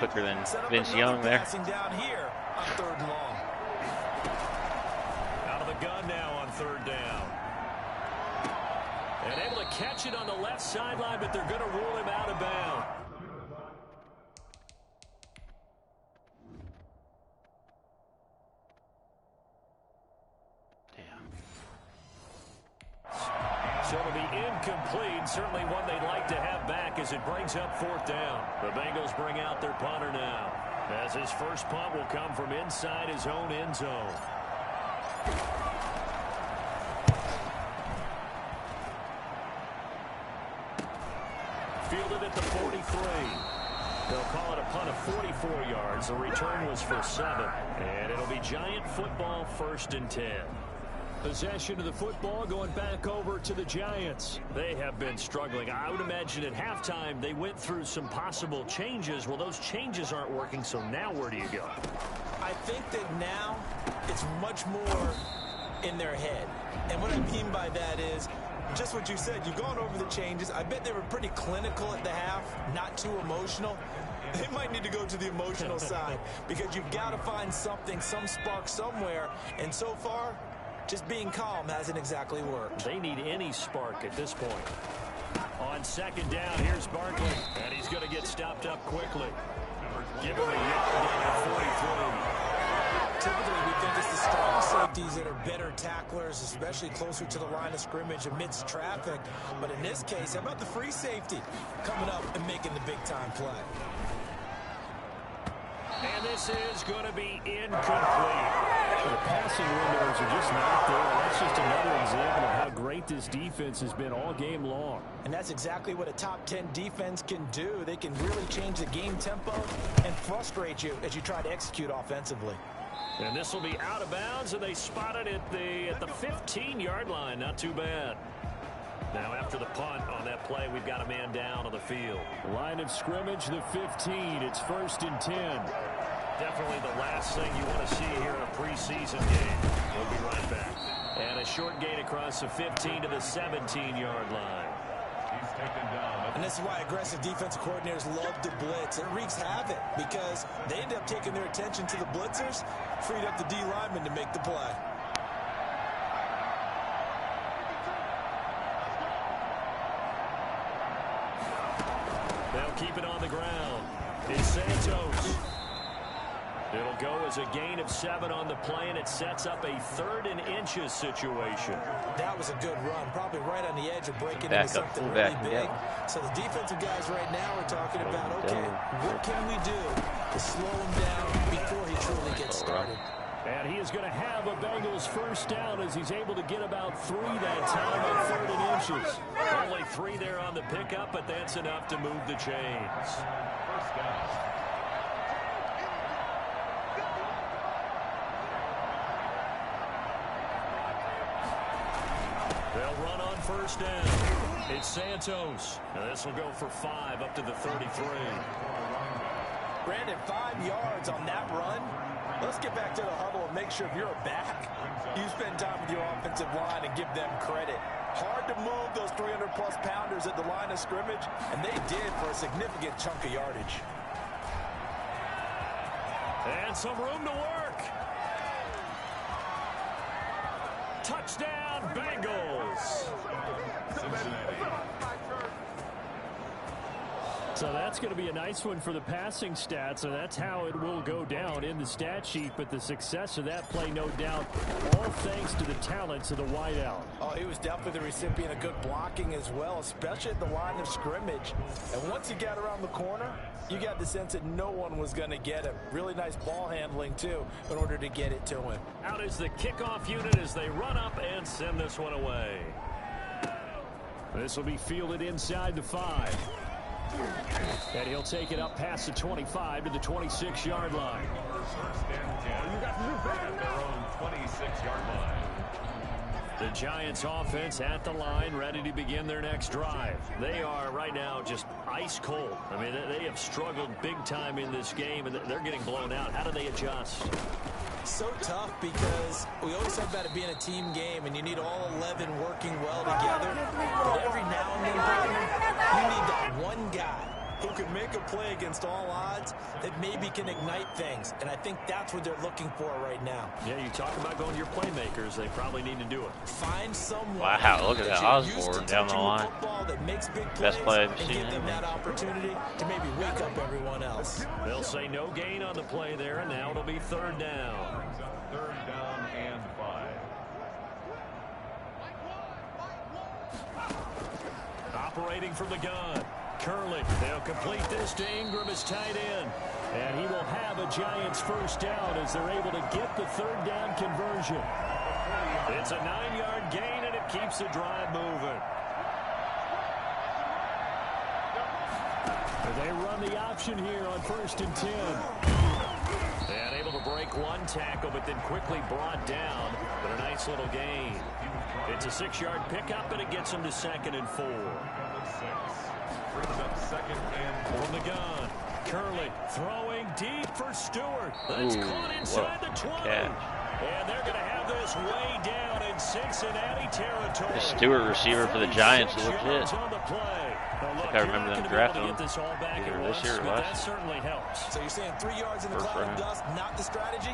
quicker than Vince Young there. Down here on third and long. Out of the gun now on third down. And able to catch it on the left sideline, but they're going to rule him out of bounds. So it'll be incomplete. Certainly one they'd like to have back as it brings up 4th down. The Bengals bring out their punter now, as his first punt will come from inside his own end zone. Fielded at the 43. They'll call it a punt of 44 yards. The return was for 7. And it'll be Giant football 1st and 10. Possession of the football going back over to the Giants. They have been struggling. I would imagine at halftime they went through some possible changes. Well, those changes aren't working, so now where do you go? I think that now it's much more in their head. And what I mean by that is just what you said. You've gone over the changes. I bet they were pretty clinical at the half, not too emotional. They might need to go to the emotional side because you've got to find something, some spark somewhere. And so far, just being calm hasn't exactly worked. They need any spark at this point. On second down, here's Barkley, and he's going to get stopped up quickly. Give him a yard down at 43. Typically, we think it's the strong safeties that are better tacklers, especially closer to the line of scrimmage amidst traffic. But in this case, how about the free safety coming up and making the big-time play? And this is going to be incomplete. The passing windows are just not there. That's just another example of how great this defense has been all game long. And that's exactly what a top 10 defense can do. They can really change the game tempo and frustrate you as you try to execute offensively. And this will be out of bounds, and they spot it at the 15-yard line. Not too bad. Now after the punt on that play, we've got a man down on the field. Line of scrimmage, the 15. It's 1st and 10. Definitely the last thing you want to see here in a preseason game. We'll be right back. And a short gain across the 15 to the 17-yard line. He's taken down. And this is why aggressive defensive coordinators love to blitz. It wreaks havoc because they end up taking their attention to the blitzers, freed up the D lineman to make the play. They'll keep it on the ground. It's Santos. It'll go as a gain of 7 on the play, and it sets up a 3rd and inches situation. That was a good run, probably right on the edge of breaking into something really big. So the defensive guys right now are talking about, okay, what can we do to slow him down before he truly gets started? And he is going to have a Bengals first down as he's able to get about 3 that time on 3rd and inches. Only 3 there on the pickup, but that's enough to move the chains. First down. They'll run on first down. It's Santos. Now this will go for 5 up to the 33. Brandon, 5 yards on that run. Let's get back to the huddle and make sure if you're a back, you spend time with your offensive line and give them credit. Hard to move those 300-plus pounders at the line of scrimmage, and they did for a significant chunk of yardage. And some room to work. Touchdown, Bengals. So that's going to be a nice one for the passing stats, and that's how it will go down in the stat sheet. But the success of that play, no doubt, all thanks to the talents of the wideout. Oh, he was definitely the recipient of good blocking as well, especially at the line of scrimmage. And once he got around the corner, you got the sense that no one was going to get him. Really nice ball handling, too, in order to get it to him. Out is the kickoff unit as they run up and send this one away. This will be fielded inside the 5. And he'll take it up past the 25 to the 26-yard line. First and 10. You got at their own 26-yard line. The Giants offense at the line, ready to begin their next drive. They are right now just ice cold. I mean, they have struggled big time in this game, and they're getting blown out. How do they adjust? So tough because we always talk about it being a team game, and you need all 11 working well together. But every now and then, you need that one guy who can make a play against all odds that maybe can ignite things. And I think that's what they're looking for right now. Yeah, you talk about going to your playmakers. They probably need to do it. Find someone. Wow, look at that Osborne down the line. That makes big Best play I've and seen. give them that opportunity to maybe wake up everyone else. They'll say no gain on the play there, and now it'll be 3rd down. 3rd down and 5. Operating from the gun. Curley, they'll complete this to Ingram as tight end. And he will have a Giants first down as they're able to get the 3rd down conversion. It's a 9-yard gain, and it keeps the drive moving. They run the option here on 1st and 10. And able to break one tackle, but then quickly brought down. But a nice little gain. It's a 6-yard pickup, and it gets him to 2nd and 4. Brings up 2nd and 4. From the gun. Curley throwing deep for Stewart. That's caught inside the 20. And they're going to have move this way down in Cincinnati territory. The Stewart receiver for the Giants is legit. I think I remember them drafting him either this year or last. That certainly helps. So you're saying 3 yards in the cloud of dust, not the strategy?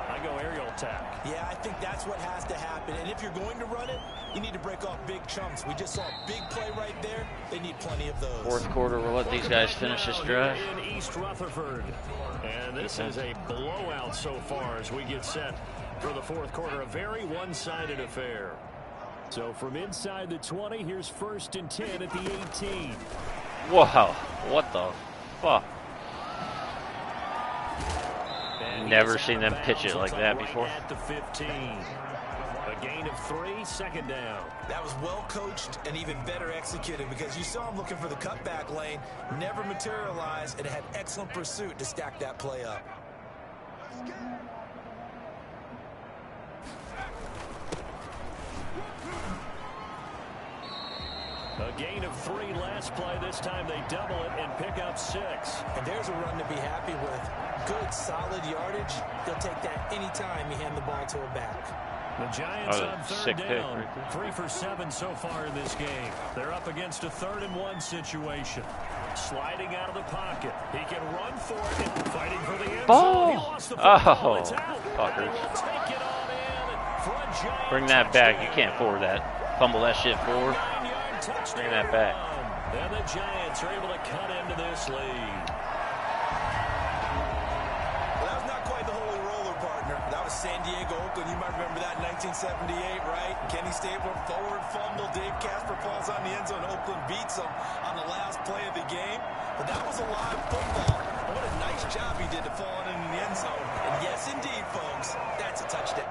I go aerial attack. Yeah, I think that's what has to happen. And if you're going to run it, you need to break off big chunks. We just saw a big play right there. They need plenty of those. Fourth quarter, we'll let these guys finish this drive. In East Rutherford. And this is a blowout so far as we get set for the fourth quarter. A very one-sided affair. So from inside the 20, here's 1st and 10 at the 18. Wow, what the fuck? Never seen them pitch it like that before. At the 15. A gain of 3, 2nd down. That was well coached and even better executed because you saw him looking for the cutback lane, never materialized, and had excellent pursuit to stack that play up. A gain of 3 last play. This time they double it and pick up 6. And there's a run to be happy with. Good, solid yardage. They'll take that anytime you hand the ball to a back. The Giants on 3rd down. 3 for 7 so far in this game. They're up against a 3rd and 1 situation. Sliding out of the pocket. He can run for it. Fighting for the end zone. He lost the football. It's out. Fuckers. Take it on in for a Giant Bring that back. You can't forward that. Fumble that shit forward. Bring that back. And the Giants are able to cut into this lead. Well, that was not quite the holy roller, partner. That was San Diego, Oakland. You might remember that in 1978, right? Kenny Stabler forward fumble. Dave Casper falls on the end zone. Oakland beats him on the last play of the game. But that was a live football. What a nice job he did to fall in the end zone. And yes, indeed, folks, that's a touchdown.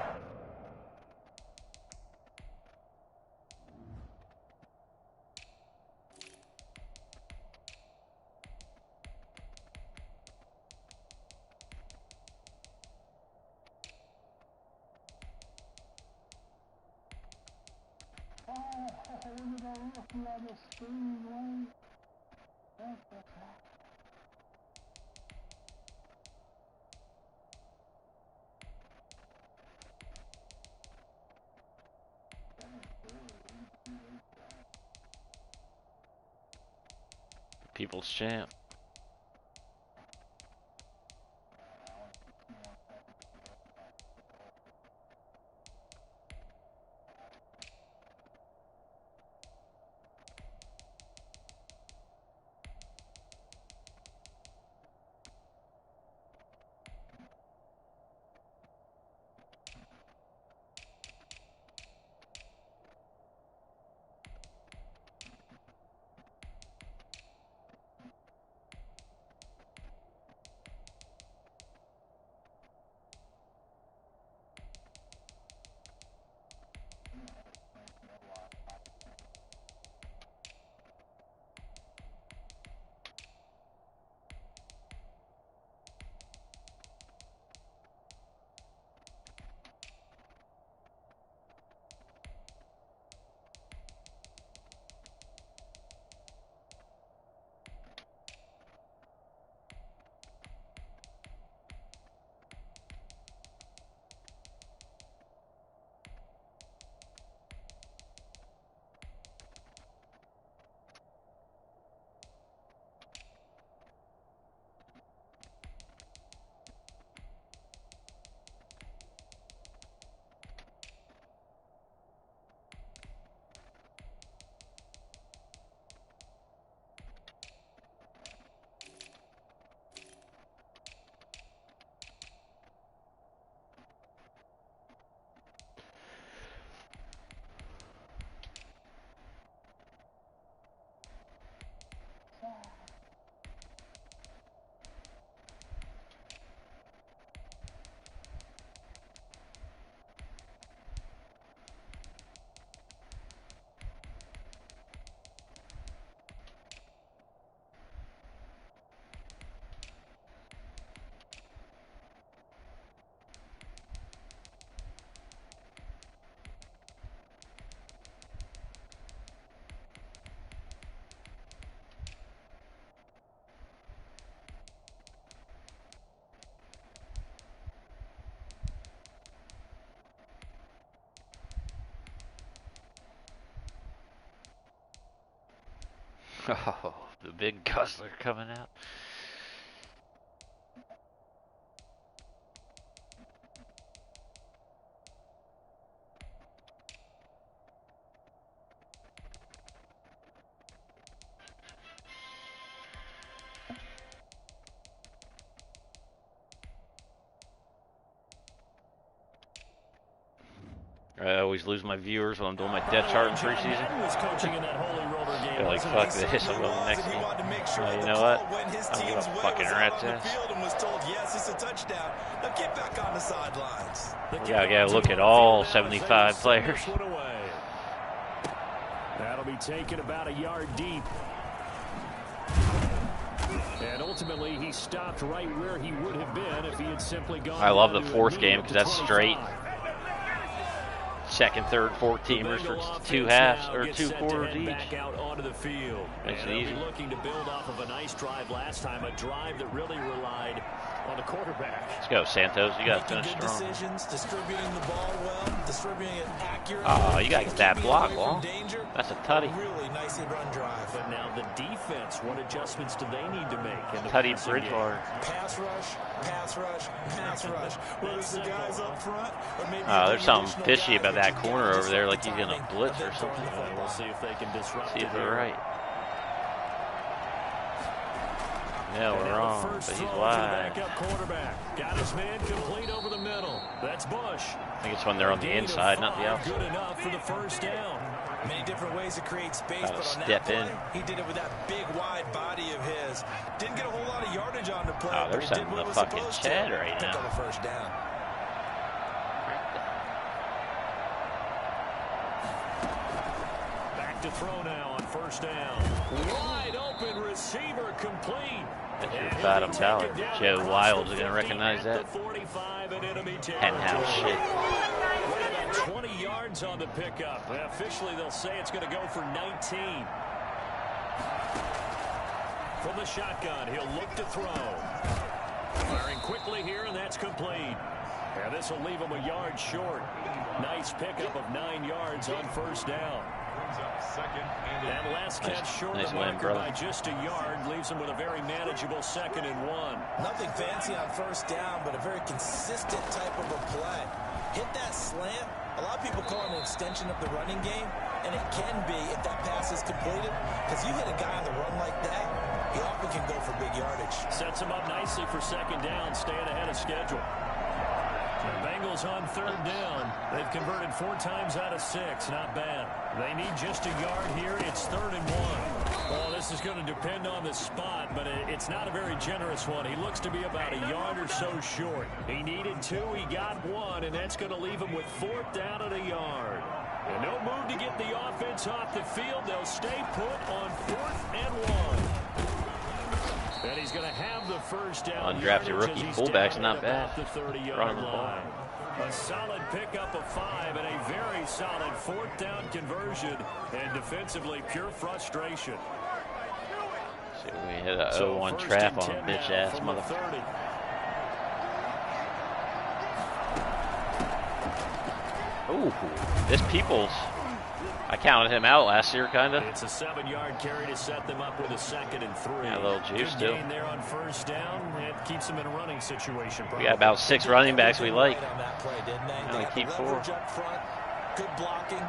People's champ. Oh, the big guzzler coming out. I always lose my viewers when I'm doing my depth chart in preseason. They're like, fuck this, I'm going next game. Well, you know what? I'm going to fucking rat's ass. Yeah, I gotta look at all 75 players. That'll be taken about a yard deep. And ultimately, he stopped right where he would have been if he had simply gone. I love the fourth game because that's straight. Second, third, fourth teamers for 2 halves or 2 quarters each. Back out onto the field. Makes it easy. Looking to build off of a nice drive last time, a drive that really relied on the quarterback. Let's go, Santos. You got to finish strong. Decisions, distributing the ball well, distributing it accurately. Oh, you got to get that block, Long. That's a tutty. Really nicely run drive. But now the defense, what adjustments do they need to make? In the tutty Bridgewater. Pass rush, pass rush, pass rush. Whether it's the guys up front or maybe there's something fishy about that corner over there, like he's going to blitz or something. We'll see if they can disrupt See if they're right. Yeah, we're wrong, but he's wide. Got his man complete over the middle. That's Bush. I think it's when they're on the inside, not the outside. Good enough for the first down. Many different ways to create space, but on that play, in. he did it with that big, wide body of his. Didn't get a whole lot of yardage on the play. Oh, they're sending the fucking Chad right now. On the first down. Back to throw now on first down. Wide open receiver complete. That's your bottom dollar. Joe Wiles is going to recognize that. Penthouse shit. 20 yards on the pickup. Officially, they'll say it's going to go for 19. From the shotgun, he'll look to throw. Firing quickly here, and that's complete. And this will leave him a yard short. Nice pickup of 9 yards on first down. And last catch short of the marker by just a yard leaves him with a very manageable 2nd and 1. Nothing fancy on first down, but a very consistent type of a play. Hit that slant. A lot of people call it an extension of the running game, and it can be if that pass is completed, because you hit a guy on the run like that, he often can go for big yardage. Sets him up nicely for 2nd down, staying ahead of schedule. The Bengals on 3rd down. They've converted 4 times out of 6. Not bad. They need just a yard here. It's 3rd and 1. Well, this is going to depend on the spot, but it's not a very generous one. He looks to be about a yard or so short. He needed 2. He got 1, and that's going to leave him with 4th down at a yard. And no move to get the offense off the field. They'll stay put on 4th and 1. And he's going to have the first down. Undrafted rookie fullback's not bad. The 30-yard line. A solid pickup of 5 and a very solid 4th down conversion. And defensively, pure frustration. See, we hit a 0-1 trap on a bitch-ass motherfucker. Ooh, this Peoples. I counted him out last year, kind of. It's a 7-yard carry to set them up with a 2nd and 3. Yeah, a little juice Good still. gain there on first down. It keeps them in a running situation. We got about 6 running backs we like. On that play, didn't they? Only keep 4. Up front, good blocking,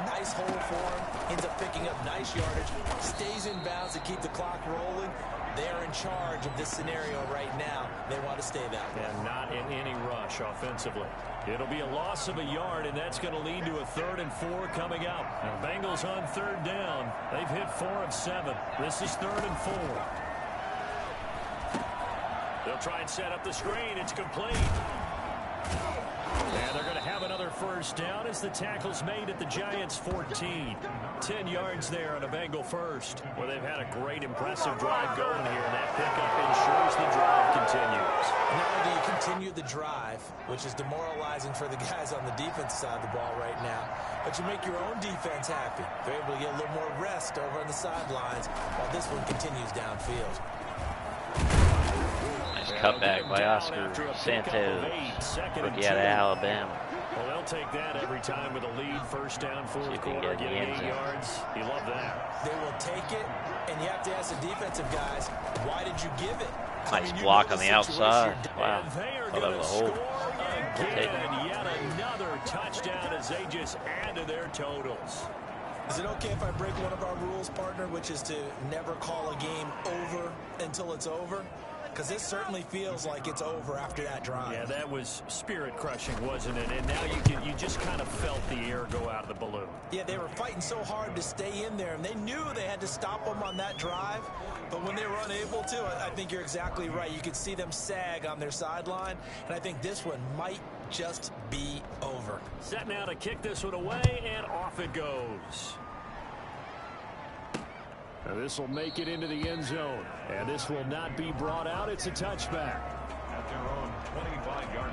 nice hole for him. Ends up picking up nice yardage. Stays in bounds to keep the clock rolling. They're in charge of this scenario right now. They want to stay that way. And not in any rush offensively. It'll be a loss of a yard, and that's going to lead to a 3rd and 4 coming up. And Bengals on 3rd down. They've hit 4 of 7. This is 3rd and 4. They'll try and set up the screen. It's complete. And they're going to have another first down as the tackle's made at the Giants' 14. 10 yards there on a Bengal first. Well, they've had a great, impressive drive going here, and that pickup ensures the drive continues. Not only do you continue the drive, which is demoralizing for the guys on the defense side of the ball right now, but you make your own defense happy. They're able to get a little more rest over on the sidelines while this one continues downfield. Nice cutback by Oscar Santos, rookie out of Alabama. Well, they'll take that every time with a lead. First down, fourth quarter, getting 8 yards. You love that. They will take it, and you have to ask the defensive guys, why did you give it? Nice block on the outside. Wow. And they are Thought that was a hole. again, yet another touchdown as they just add to their totals. Is it okay if I break one of our rules, partner, which is to never call a game over until it's over? Because this certainly feels like it's over after that drive. Yeah, that was spirit-crushing, wasn't it? And now you just kind of felt the air go out of the balloon. Yeah, they were fighting so hard to stay in there, and they knew they had to stop them on that drive. But when they were unable to, I think you're exactly right. You could see them sag on their sideline, and I think this one might just be over. Set now to kick this one away, and off it goes. Now this will make it into the end zone, and this will not be brought out. It's a touchback.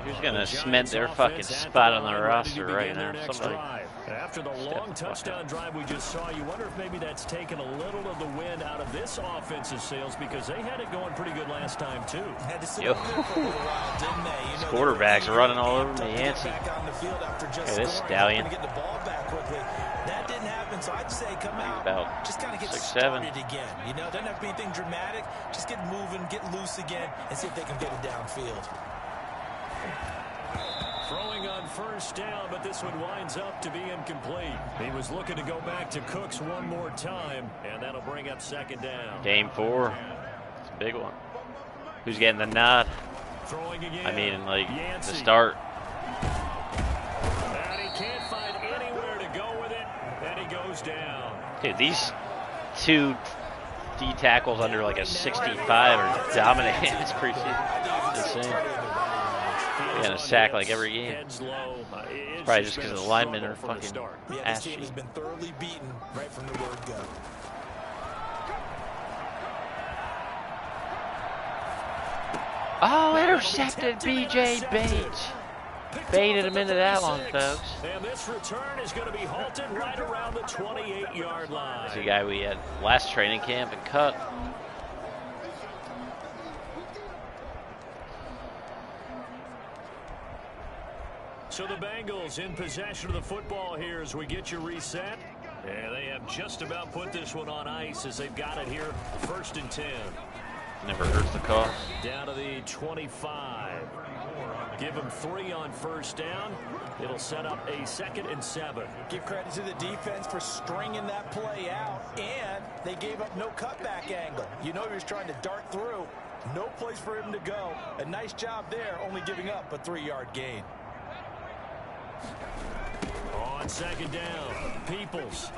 Who's going to cement their fucking spot on the roster right now? Somebody. After the long touchdown drive we just saw, you wonder if maybe that's taken a little of the wind out of this offensive sails, because they had it going pretty good last time too. Had to sit over there for a little while, didn't they? You know, quarterback's running all over me, Yancey. Hey, this stallion. Get the ball back quickly. That didn't happen, so I'd say come out, about just kind of get 6'7" started again. You know, doesn't have to be anything dramatic. Just get moving, get loose again, and see if they can get it downfield. Throwing on first down, but this one winds up to be incomplete. He was looking to go back to Cooks one more time, and that'll bring up second down. Game 4. It's a big one. Who's getting the nod? Throwing again. I mean, like, Yancey. the start. And he can't find anywhere to go with it, and he goes down. Dude, these two D tackles under like a 65 are dominating this preseason. It's insane. They're going to sack like every game. It's probably just because the linemen are fucking ass this team has been thoroughly beaten right from the word go. Oh, intercepted B.J. Bates. Baited him into that one, folks. And this return is going to be halted right around the 28-yard line. It's the guy we had last training camp and cut. So the Bengals in possession of the football here as we get you reset. And they have just about put this one on ice as they've got it here, 1st and 10. Never hurts the cause. Down to the 25. Give them 3 on first down. It'll set up a 2nd and 7. Give credit to the defense for stringing that play out, and they gave up no cutback angle. You know he was trying to dart through. No place for him to go. A nice job there, only giving up a 3-yard gain. On 2nd down, Peoples.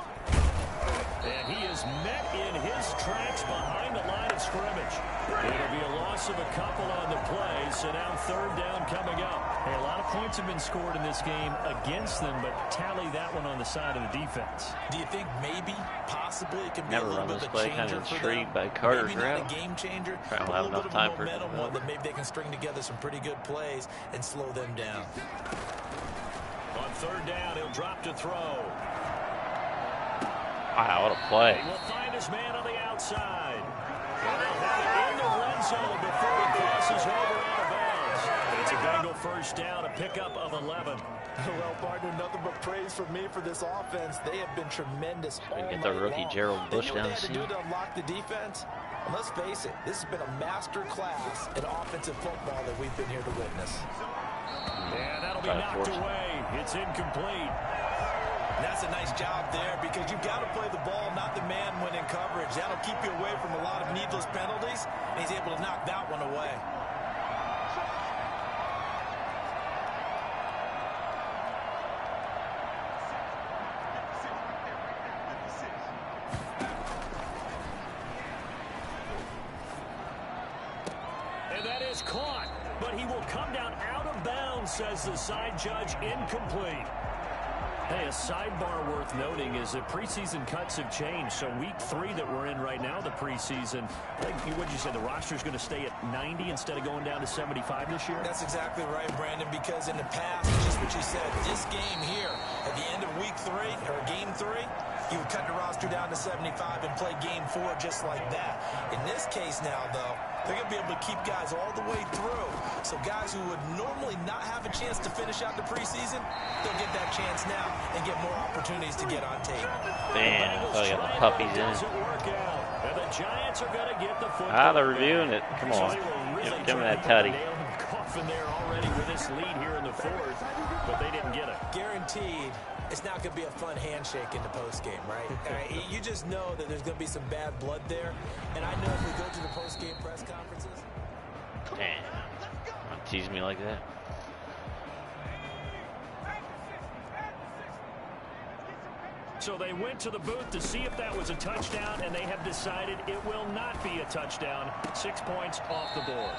And he is met in his tracks behind the line of scrimmage. It'll be a loss of a couple on the play, so now 3rd down coming up. Hey, a lot of points have been scored in this game against them, but tally that one on the side of the defense. Do you think maybe, possibly, it can be Never a little run bit this of a play. changer Kind of for intrigued them? by Carter's Maybe not route. a game changer, Probably but have a enough little time bit for of it to momentum one develop. that maybe they can string together some pretty good plays and slow them down. On 3rd down, he'll drop to throw. Wow, what a play. He will find his man on the outside. And they'll have it in the red zone before he crosses over out of bounds. It's a Bengal first down, a pickup of 11. Well, partner, nothing but praise from me for this offense. They have been tremendous all Get the rookie long. Gerald Bush They knew down what they had to the do seam. to unlock the defense. And let's face it, this has been a master class in offensive football that we've been here to witness. And that'll be knocked away. It's incomplete. And that's a nice job there because you've got to play the ball, not the man when in coverage. That'll keep you away from a lot of needless penalties, and he's able to knock that one away. And that is caught, but he will come down out of bounds, says the side judge, incomplete. Hey, a sidebar worth noting is that preseason cuts have changed. So week 3 that we're in right now, the preseason, I think, what did you say, the roster's going to stay at 90 instead of going down to 75 this year? That's exactly right, Brandon, because in the past, just what you said, this game here, at the end of week 3, or game 3, you would cut the roster down to 75 and play game 4 just like that. In this case now, though, they're going to be able to keep guys all the way through. So guys who would normally not have a chance to finish out the preseason, they'll get that chance now and get more opportunities to get on tape. Damn, I thought I got the puppies in. And the Giants are going to get the football. Ah, they're reviewing it. Come on. Give me that tutty. Coffin there already with this lead here in the 4th, but they didn't get it. Guaranteed, it's not going to be a fun handshake in the postgame, right? You just know that there's going to be some bad blood there. And I know if we go to the postgame press conferences. Damn. Don't tease me like that. So they went to the booth to see if that was a touchdown, and they have decided it will not be a touchdown. 6 points off the board.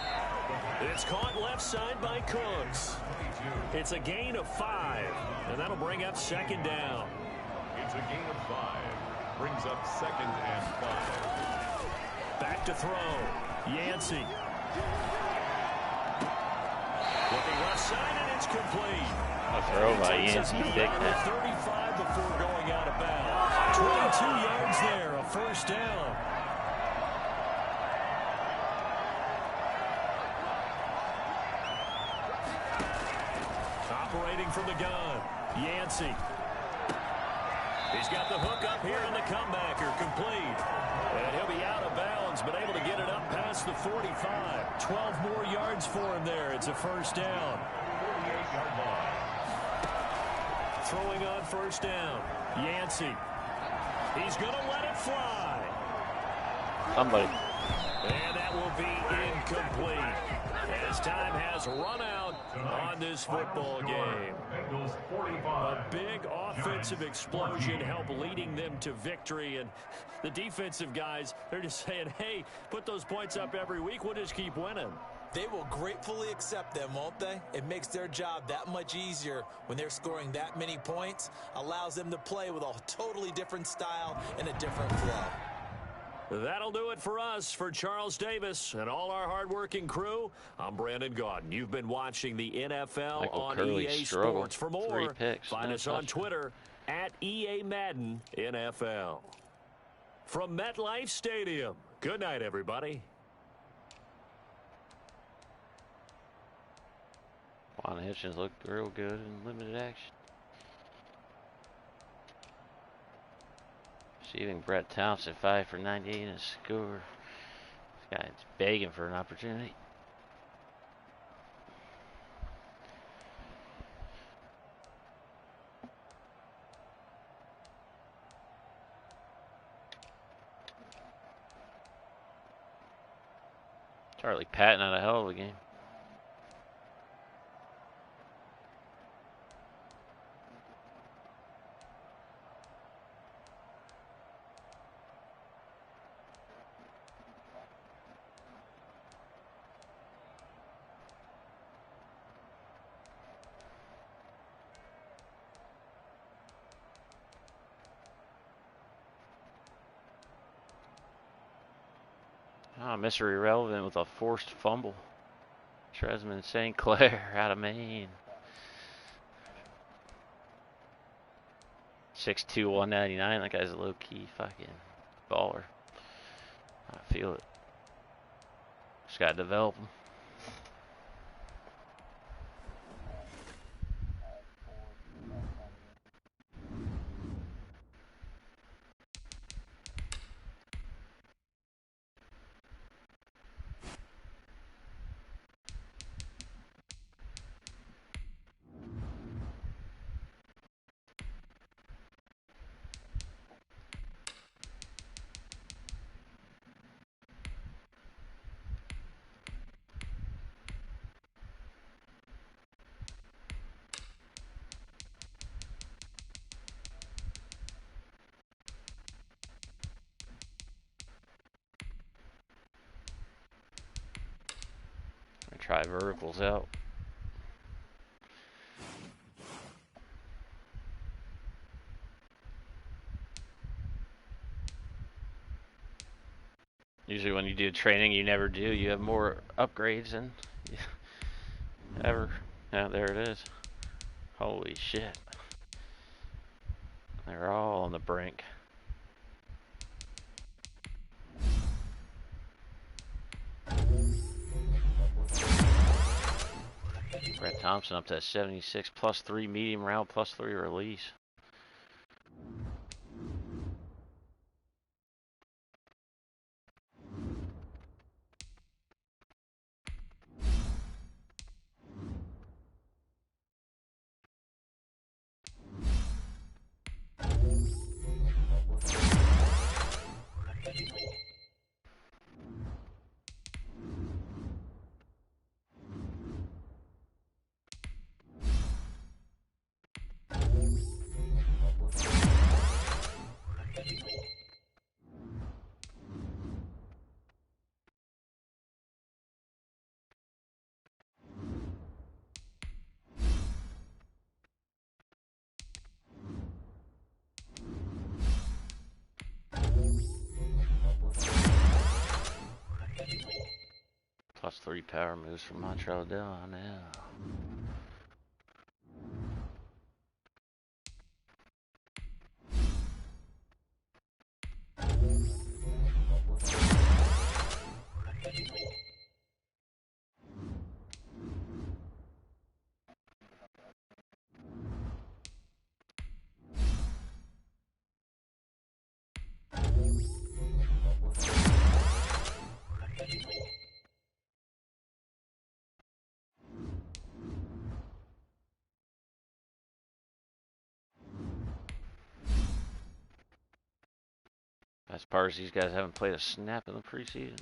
It's caught left side by Cooks. It's a gain of 5, and that'll bring up 2nd down. It's a gain of 5. Brings up 2nd and 5. Back to throw. Yancey. Looking left side, and it's complete. A throw by Yancey. Big time. 35 before going out of bounds. 22 yards there, a 1st down. Operating from the gun, Yancey. He's got the hook up here in the comebacker, complete. And he'll be out of bounds, but able to get it up past the 45. 12 more yards for him there. It's a 1st down. 48-yard line. Throwing on 1st down, Yancey. He's going to let it fly. Somebody. And that will be incomplete, as time has run out on this football game. A big offensive explosion helped leading them to victory, and the defensive guys, they're just saying, hey, put those points up every week, we'll just keep winning. They will gratefully accept them, won't they? It makes their job that much easier when they're scoring that many points, allows them to play with a totally different style and a different flow. That'll do it for us. For Charles Davis and all our hardworking crew, I'm Brandon Gaudin. You've been watching the NFL Michael on Curley EA struggled. Sports. For more, 3 picks, find no us on touchdown. Twitter at EA Madden NFL. From MetLife Stadium, good night, everybody. Juan Hitchens looked real good in limited action. Receiving Brett Thompson, 5 for 98 and a score. This guy's begging for an opportunity. Charlie Patton had a hell of a game. Ah, Mr. Irrelevant with a forced fumble. Tresman St. Clair out of Maine. 6'2", 199. That guy's a low-key fucking baller. I feel it. Just gotta develop him. Try verticals out. Usually when you do training, you never do. You have more upgrades than ever. Yeah, there it is. Holy shit. They're all on the brink. Thompson up to 76, +3 medium route, +3 release. +3 power moves from Montreal down now. Best part is these guys haven't played a snap in the preseason.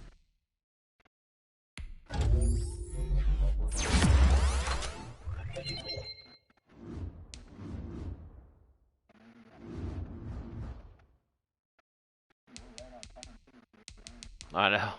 I know.